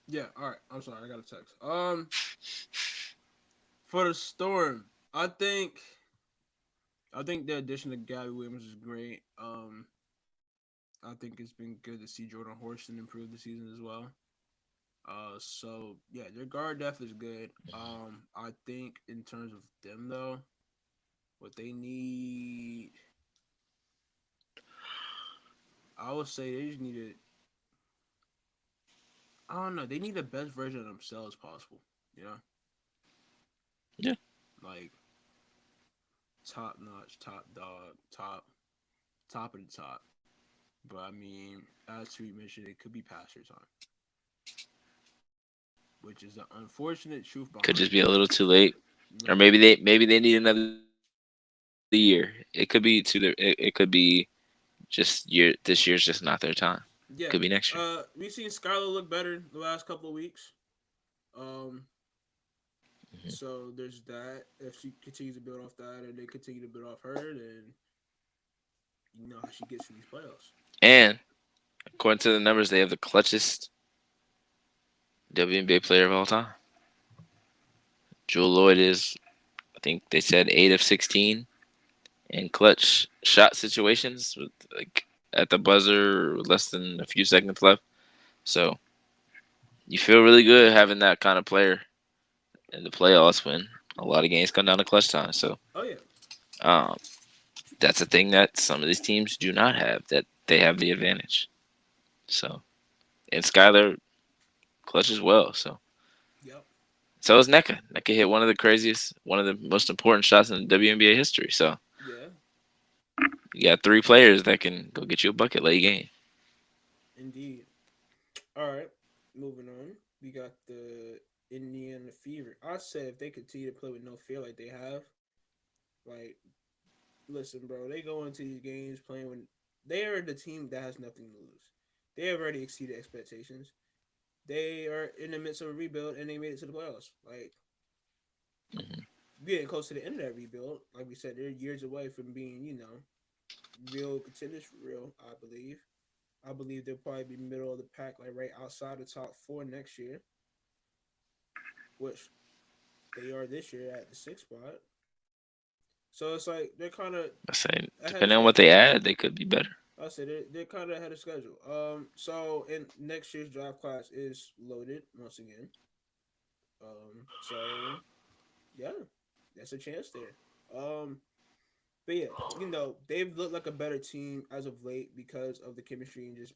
Yeah. All right. I'm sorry. I got a text. For the Storm, I think the addition of Gabby Williams is great. I think it's been good to see Jordan Horston improve the season as well. So yeah, their guard depth is good. I think in terms of them though, what they need, I would say they just need to. I don't know. They need the best version of themselves possible. You know, Yeah, like top notch, top dog, top of the top. But I mean, as Sweet mentioned, it could be past your time, which is the unfortunate truth could just behind be a it. little too late, or Literally, maybe they need another year. It could be it could be just this year's just not their time. Could be next yeah. year. We've seen Skylar look better the last couple of weeks. Um, Mhm. so there's that. If she continues to build off that, and they continue to build off her, then you know how she gets to these playoffs. And according to the numbers, they have the clutchest WNBA player of all time. Jewel Lloyd is, I think they said 8 of 16 in clutch shot situations with like at the buzzer or less than a few seconds left. So you feel really good having that kind of player in the playoffs when a lot of games come down to clutch time. So Oh yeah, um, that's a thing that some of these teams do not have. That they have the advantage. So and Skyler clutch as well. yep, So is NECA. NECA hit one of the most important shots in WNBA history. So yeah, you got three players that can go get you a bucket late game. indeed. All right, moving on. We got the Indiana Fever. I said if they continue to play with no fear like they have, like, listen, bro, they go into these games playing when they are the team that has nothing to lose. They have already exceeded expectations. They are in the midst of a rebuild and they made it to the playoffs. Like, Mhm. getting close to the end of that rebuild. Like we said, they're years away from being, real contenders for real, I believe. I believe they'll probably be middle of the pack, like right outside the top four next year, which they are this year at the sixth spot. So it's like they're kind of I say, ahead of depending on what schedule. they add, they could be better. I said they're kind of ahead of schedule. So in next year's draft class is loaded once again. So yeah, that's a chance there. Um, but yeah, they've looked like a better team as of late because of the chemistry and just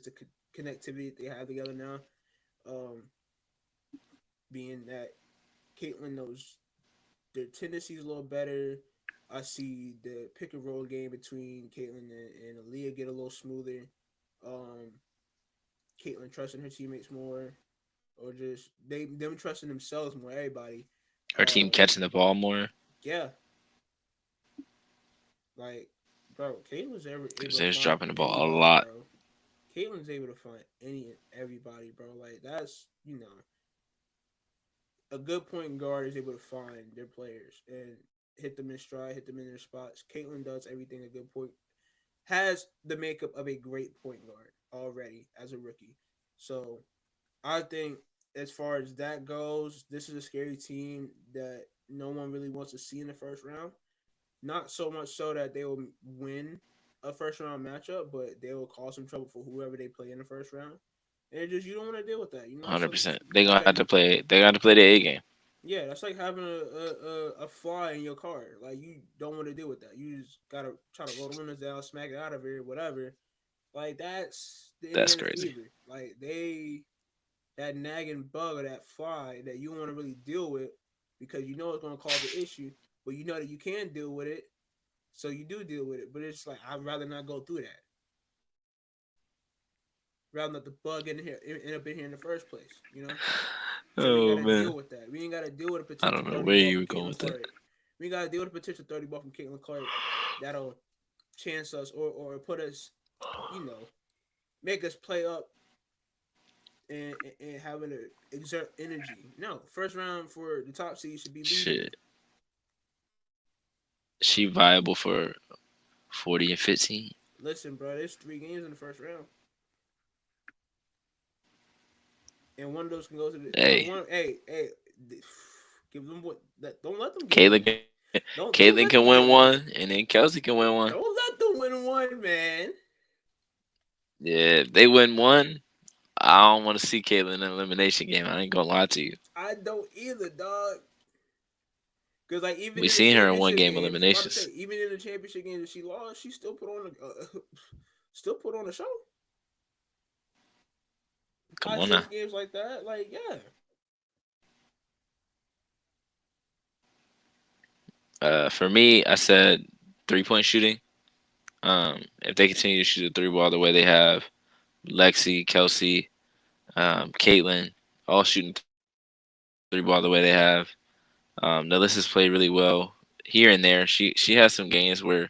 the connectivity that they have together now. Um, being that Caitlyn knows their tendencies a little better. I see the pick and roll game between Caitlyn and Aaliyah get a little smoother. Um, Caitlyn trusting her teammates more, or just them trusting themselves more. Everybody, Our team catching the ball more yeah, like bro, Caitlin's ever because able to they're find dropping the ball a anybody, lot. bro. Caitlin's able to find any and everybody, bro. Like that's a good point guard is able to find their players and hit them in stride, hit them in their spots. Caitlyn does everything a good point has the makeup of a great point guard already as a rookie. So I think as far as that goes, this is a scary team that no one really wants to see in the first round. Not so much so that they will win a first round matchup, but they will cause some trouble for whoever they play in the first round. And just you don't want to deal with that. It's like 100%. They're gonna having have to play. They're gonna have to play the A game. yeah, that's like having a fly in your car. Like you don't want to deal with that. You just gotta try to roll the windows down, smack it out of here, whatever. Like the That's Indiana crazy. Fever. Like they that nagging bug or that fly that you don't want to really deal with because you know it's going to cause an issue, but you know that you can deal with it, so you do deal with it. But it's like I'd rather not go through that. Rather not the bug in here end up in here in the first place. You know, so we ain't got Oh to man, deal with that. We ain't got to deal with a I potential don't know 30 where ball you from were going Caitlin with that. Clark. We got to deal with a potential 30 ball from Caitlin Clark that'll chance us or put us, you know, make us play up and having to exert energy. No, first round for the top seed should be leaving them. Shit, she viable for 40 and 15. Listen, bro, there's 3 games in the first round, and one of those can go to the Hey, one. Hey, give them what? Don't let them get Caitlin, one. Don't Caitlin let can them get win one. one, and then Kelsey can win one. Don't let them win one, man. Yeah, if they win one, I don't want to see Caitlin in an elimination game. I ain't gonna lie to you. I don't either, dog. Because like even We in the seen her in one championship game games, I'm about to say eliminations. even in the championship games that she lost, she still put on still put on a show. Come High on now. stakes games like that, like yeah. For me, I said 3-point shooting. If they continue to shoot the three ball the way they have, Lexi, Kelsey, Caitlin, all shooting three ball the way they have. Melissa's played really well here and there. She has some games where,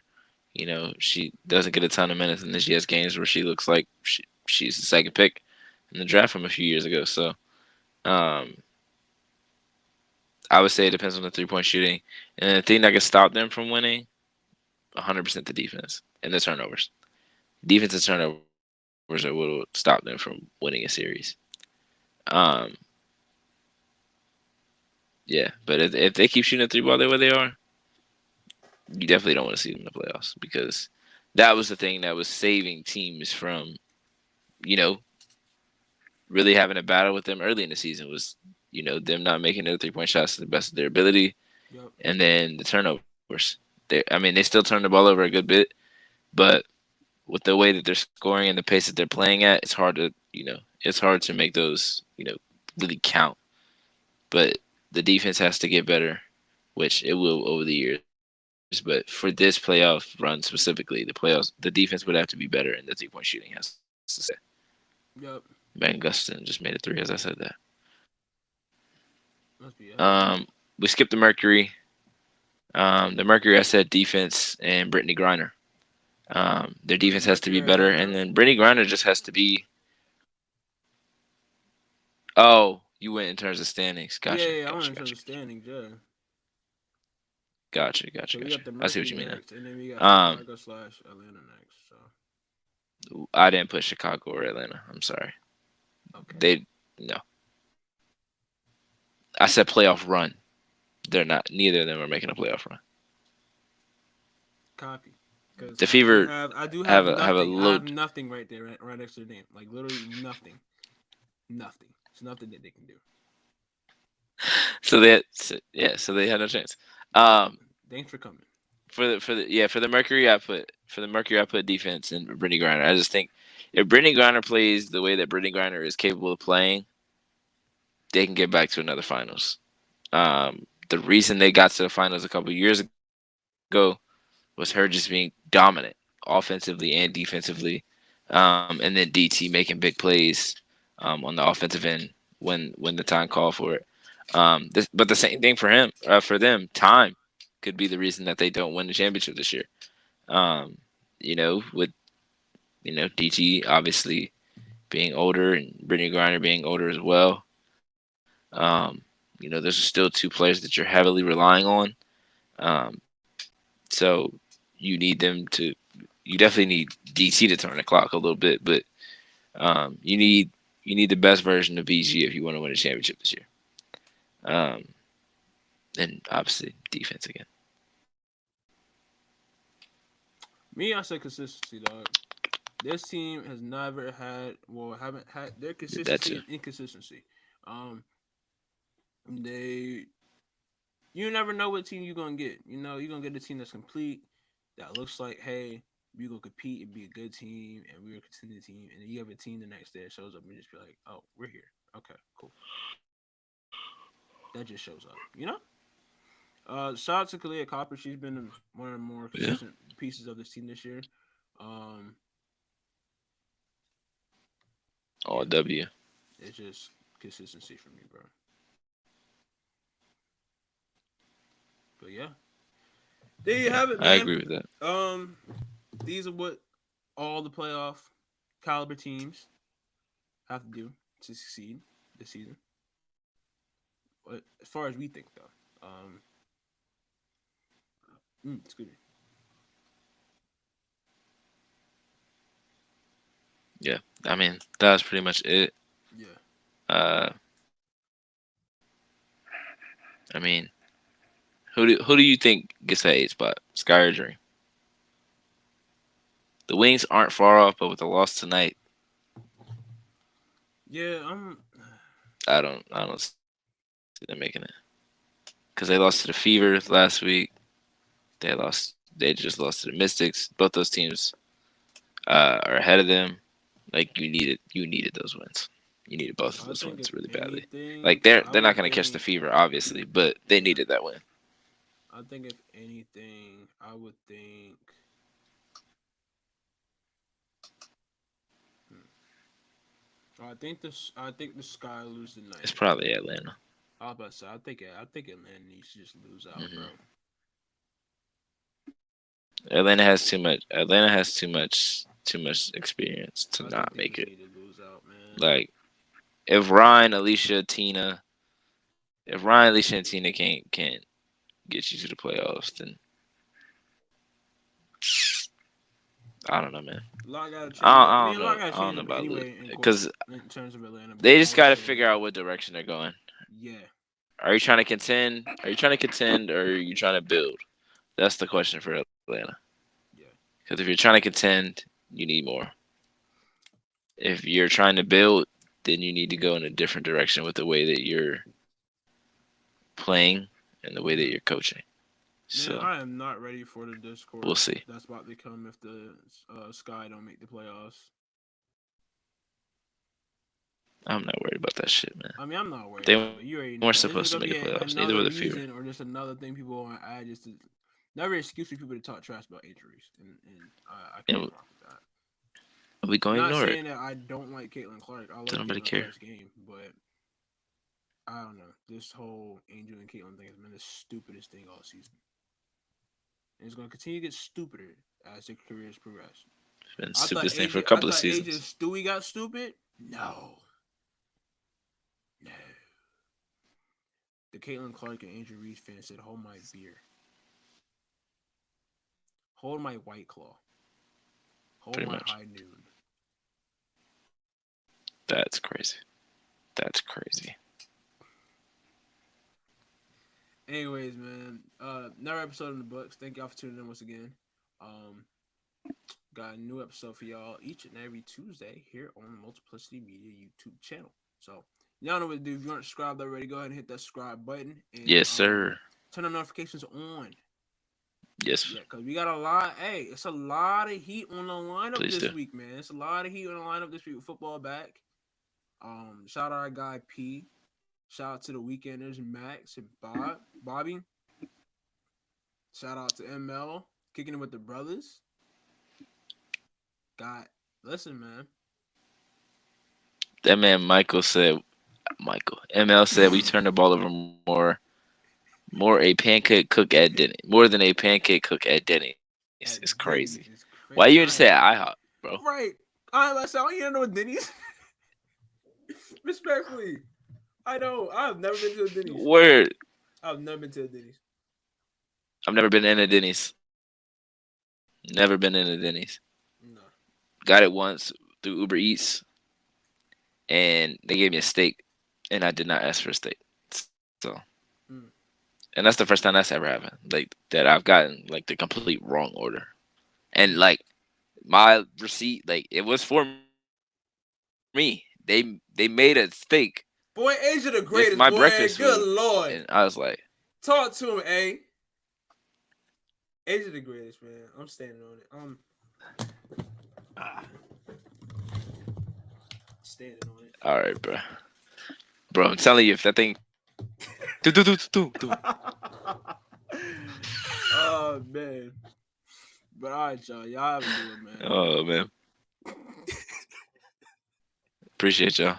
she doesn't get a ton of minutes, and then she has games where she looks like she's the second pick in the draft from a few years ago. So um, I would say it depends on the 3-point shooting, and the thing that can stop them from winning, 100% the defense and the turnovers. Defense and turnovers are what will stop them from winning a series. Um, yeah, but if they keep shooting the three ball the way they are, you definitely don't want to see them in the playoffs because that was the thing that was saving teams from, you know, really having a battle with them early in the season was, them not making their 3-point shots to the best of their ability, Yep. and then the turnovers. I mean, they still turn the ball over a good bit, but with the way that they're scoring and the pace that they're playing at, it's hard to make those, really count. But the defense has to get better, which it will over the years. But for this playoff run specifically, the defense would have to be better, and the 3-point shooting has to stay. Yep. Van Gustin just made a three, as I said that. Must be We skipped the Mercury. The Mercury, I said defense and Brittany Griner. Their the defense has to be Mercury. I better, have and her. then Brittany Griner just has to be. Oh, you went in terms of standings. Yeah, Gotcha, yeah. I gotcha, want to gotcha, the standings. Yeah. gotcha, gotcha, So we gotcha. got the I see what Mercury you mean next, and then we got now. Chicago/Atlanta next. So I didn't put Chicago or Atlanta. I'm sorry. okay. They no. I said playoff run. They're not. Neither of them are making a playoff run. Copy. Because The Fever I do have have a nothing. I low. have nothing right there, right next to the name. Like literally nothing. Nothing. It's nothing that they can do. So they had no chance. Yep. Um, Thanks for coming. for the Mercury, I put defense and Brittany Griner. I just think if Brittany Griner plays the way that Brittany Griner is capable of playing, they can get back to another finals. The reason they got to the finals a couple years ago was her just being dominant offensively and defensively, and then DT making big plays on the offensive end when the time called for it. But the same thing for them. Time could be the reason that they don't win the championship this year. Um, with DT obviously being older and Brittany Griner being older as well. Those are still two players that you're heavily relying on. Um, so you need them to. You definitely need DT to turn the clock a little bit, but you need the best version of BG if you want to win a championship this year. Um, and obviously defense again. Me, I say consistency, dog. This team has never had, well, haven't had their That's consistency it. and inconsistency. Um, they, you never know what team you're gonna get. You know, you're gonna get a team that's complete, that looks like, hey, we gonna compete and be a good team, and we're a contending team. And then you have a team the next day that shows up and just be like, oh, we're here. Okay, cool. That just shows up, you know. Shout out to Kalia Copper. She's been one of the more Yeah. consistent pieces of this team this year. Um, All yeah, W. it's just consistency for me, bro. But yeah, there you Yeah, have it, I man. agree with that. Um, these are what all the playoff caliber teams have to do to succeed this season. But as far as we think, though, excuse me. Yeah, I mean that was pretty much it. Yeah, Uh, I mean, who do you think gets that 8 spot? Sky or Dream? The Wings aren't far off, but with the loss tonight, yeah. I don't see them making it because they lost to the Fever last week. They just lost to the Mystics. Both those teams are ahead of them. Like you needed those wins. You needed both of I those think if wins really badly. anything, Like they're I they're not would gonna catch the think. Fever, obviously, but they Yeah, needed that win. I think if anything, I would think. I think this. I think the Sky lose It's tonight. probably Atlanta. I was about to say. I think Atlanta needs to just lose out, bro. hmm Atlanta has too much experience to I think not they make just it. need to lose out, man. Like if Ryan, Alicia, Tina, if Ryan, Alicia, and Tina can't get you to the playoffs, then I don't know, man. A lot got to I change don't, up. I I mean, don't a lot know. got to I don't change know up about Luke anyway because in terms of Atlanta. But they I just would got to say, figure out what direction they're going. yeah, Are you trying to contend? Are you trying to contend, or are you trying to build? That's the question for Atlanta. yeah. Because if you're trying to contend, you need more. If you're trying to build, then you need to go in a different direction with the way that you're playing and the way that Mm-hmm. you're coaching. Man, So I am not ready for the we'll discourse see. that's about to come if the Sky don't make the playoffs. I'm not worried about that shit, man. I mean, I'm not worried They about it, weren't but you already supposed know to this make is the gonna be playoffs. Neither were the another Fever. reason or just another thing people want to add, just to never excuse for people to talk trash about injuries, and I And can't rock with that. we gonna Not ignore it. saying that I don't like Caitlin Clark. I Don't love nobody Caitlin care. Clark's game, but I don't know. This whole Angel and Caitlin thing has been the stupidest thing all season, and it's gonna continue to get stupider as their careers progress. It's been the I thought stupidest thing for a AJ, I couple of thought AJ and seasons. Stewie got stupid. No, no. The Caitlin Clark and Angel Reese fan said, "Hold my beer, hold my White Claw, hold Pretty my much. High Noon." That's crazy. That's crazy. Anyways, man, another episode in the books. Thank y'all for tuning in once again. Um, got a new episode for y'all each and every Tuesday here on the Multiplicity Media YouTube channel. So y'all know what to do. If you aren't subscribed already, go ahead and hit that subscribe button and Yes, sir. turn the notifications on. Yes, Yeah, because we got a lot. Hey, it's a lot of heat on the lineup please do. this week, man. It's a lot of heat on the lineup this week with football back. Shout out our guy P. Shout out to the weekenders Max and Bobby. Shout out to ML kicking it with the brothers. Listen, man. That man Michael ML said we turned the ball over more a pancake cook at Denny more than a pancake cook at Denny's. It's At crazy. Denny's is Why you crazy. even say IHOP, bro? Right. I said, you don't know what Denny's. Respectfully, I know. I've never been to a Denny's. Word. I've never been to a Denny's. I've never been in a Denny's. Never been in a Denny's. No. Got it once through Uber Eats, and they gave me a steak, and I did not ask for a steak. So, Mm. and that's the first time that's ever happened. Like that, I've gotten like the complete wrong order, and like my receipt, like it was for me. They made a steak Boy, Asia the with greatest, my boy. breakfast Good food, Lord. and I was like, Talk to him, A. Asia the greatest, man. I'm standing on it. Standing on it. All right, bro. Bro, I'm telling you, if that thing. Do. Oh man. But all right, y'all. Y'all have a good one, man. Oh man. Appreciate y'all.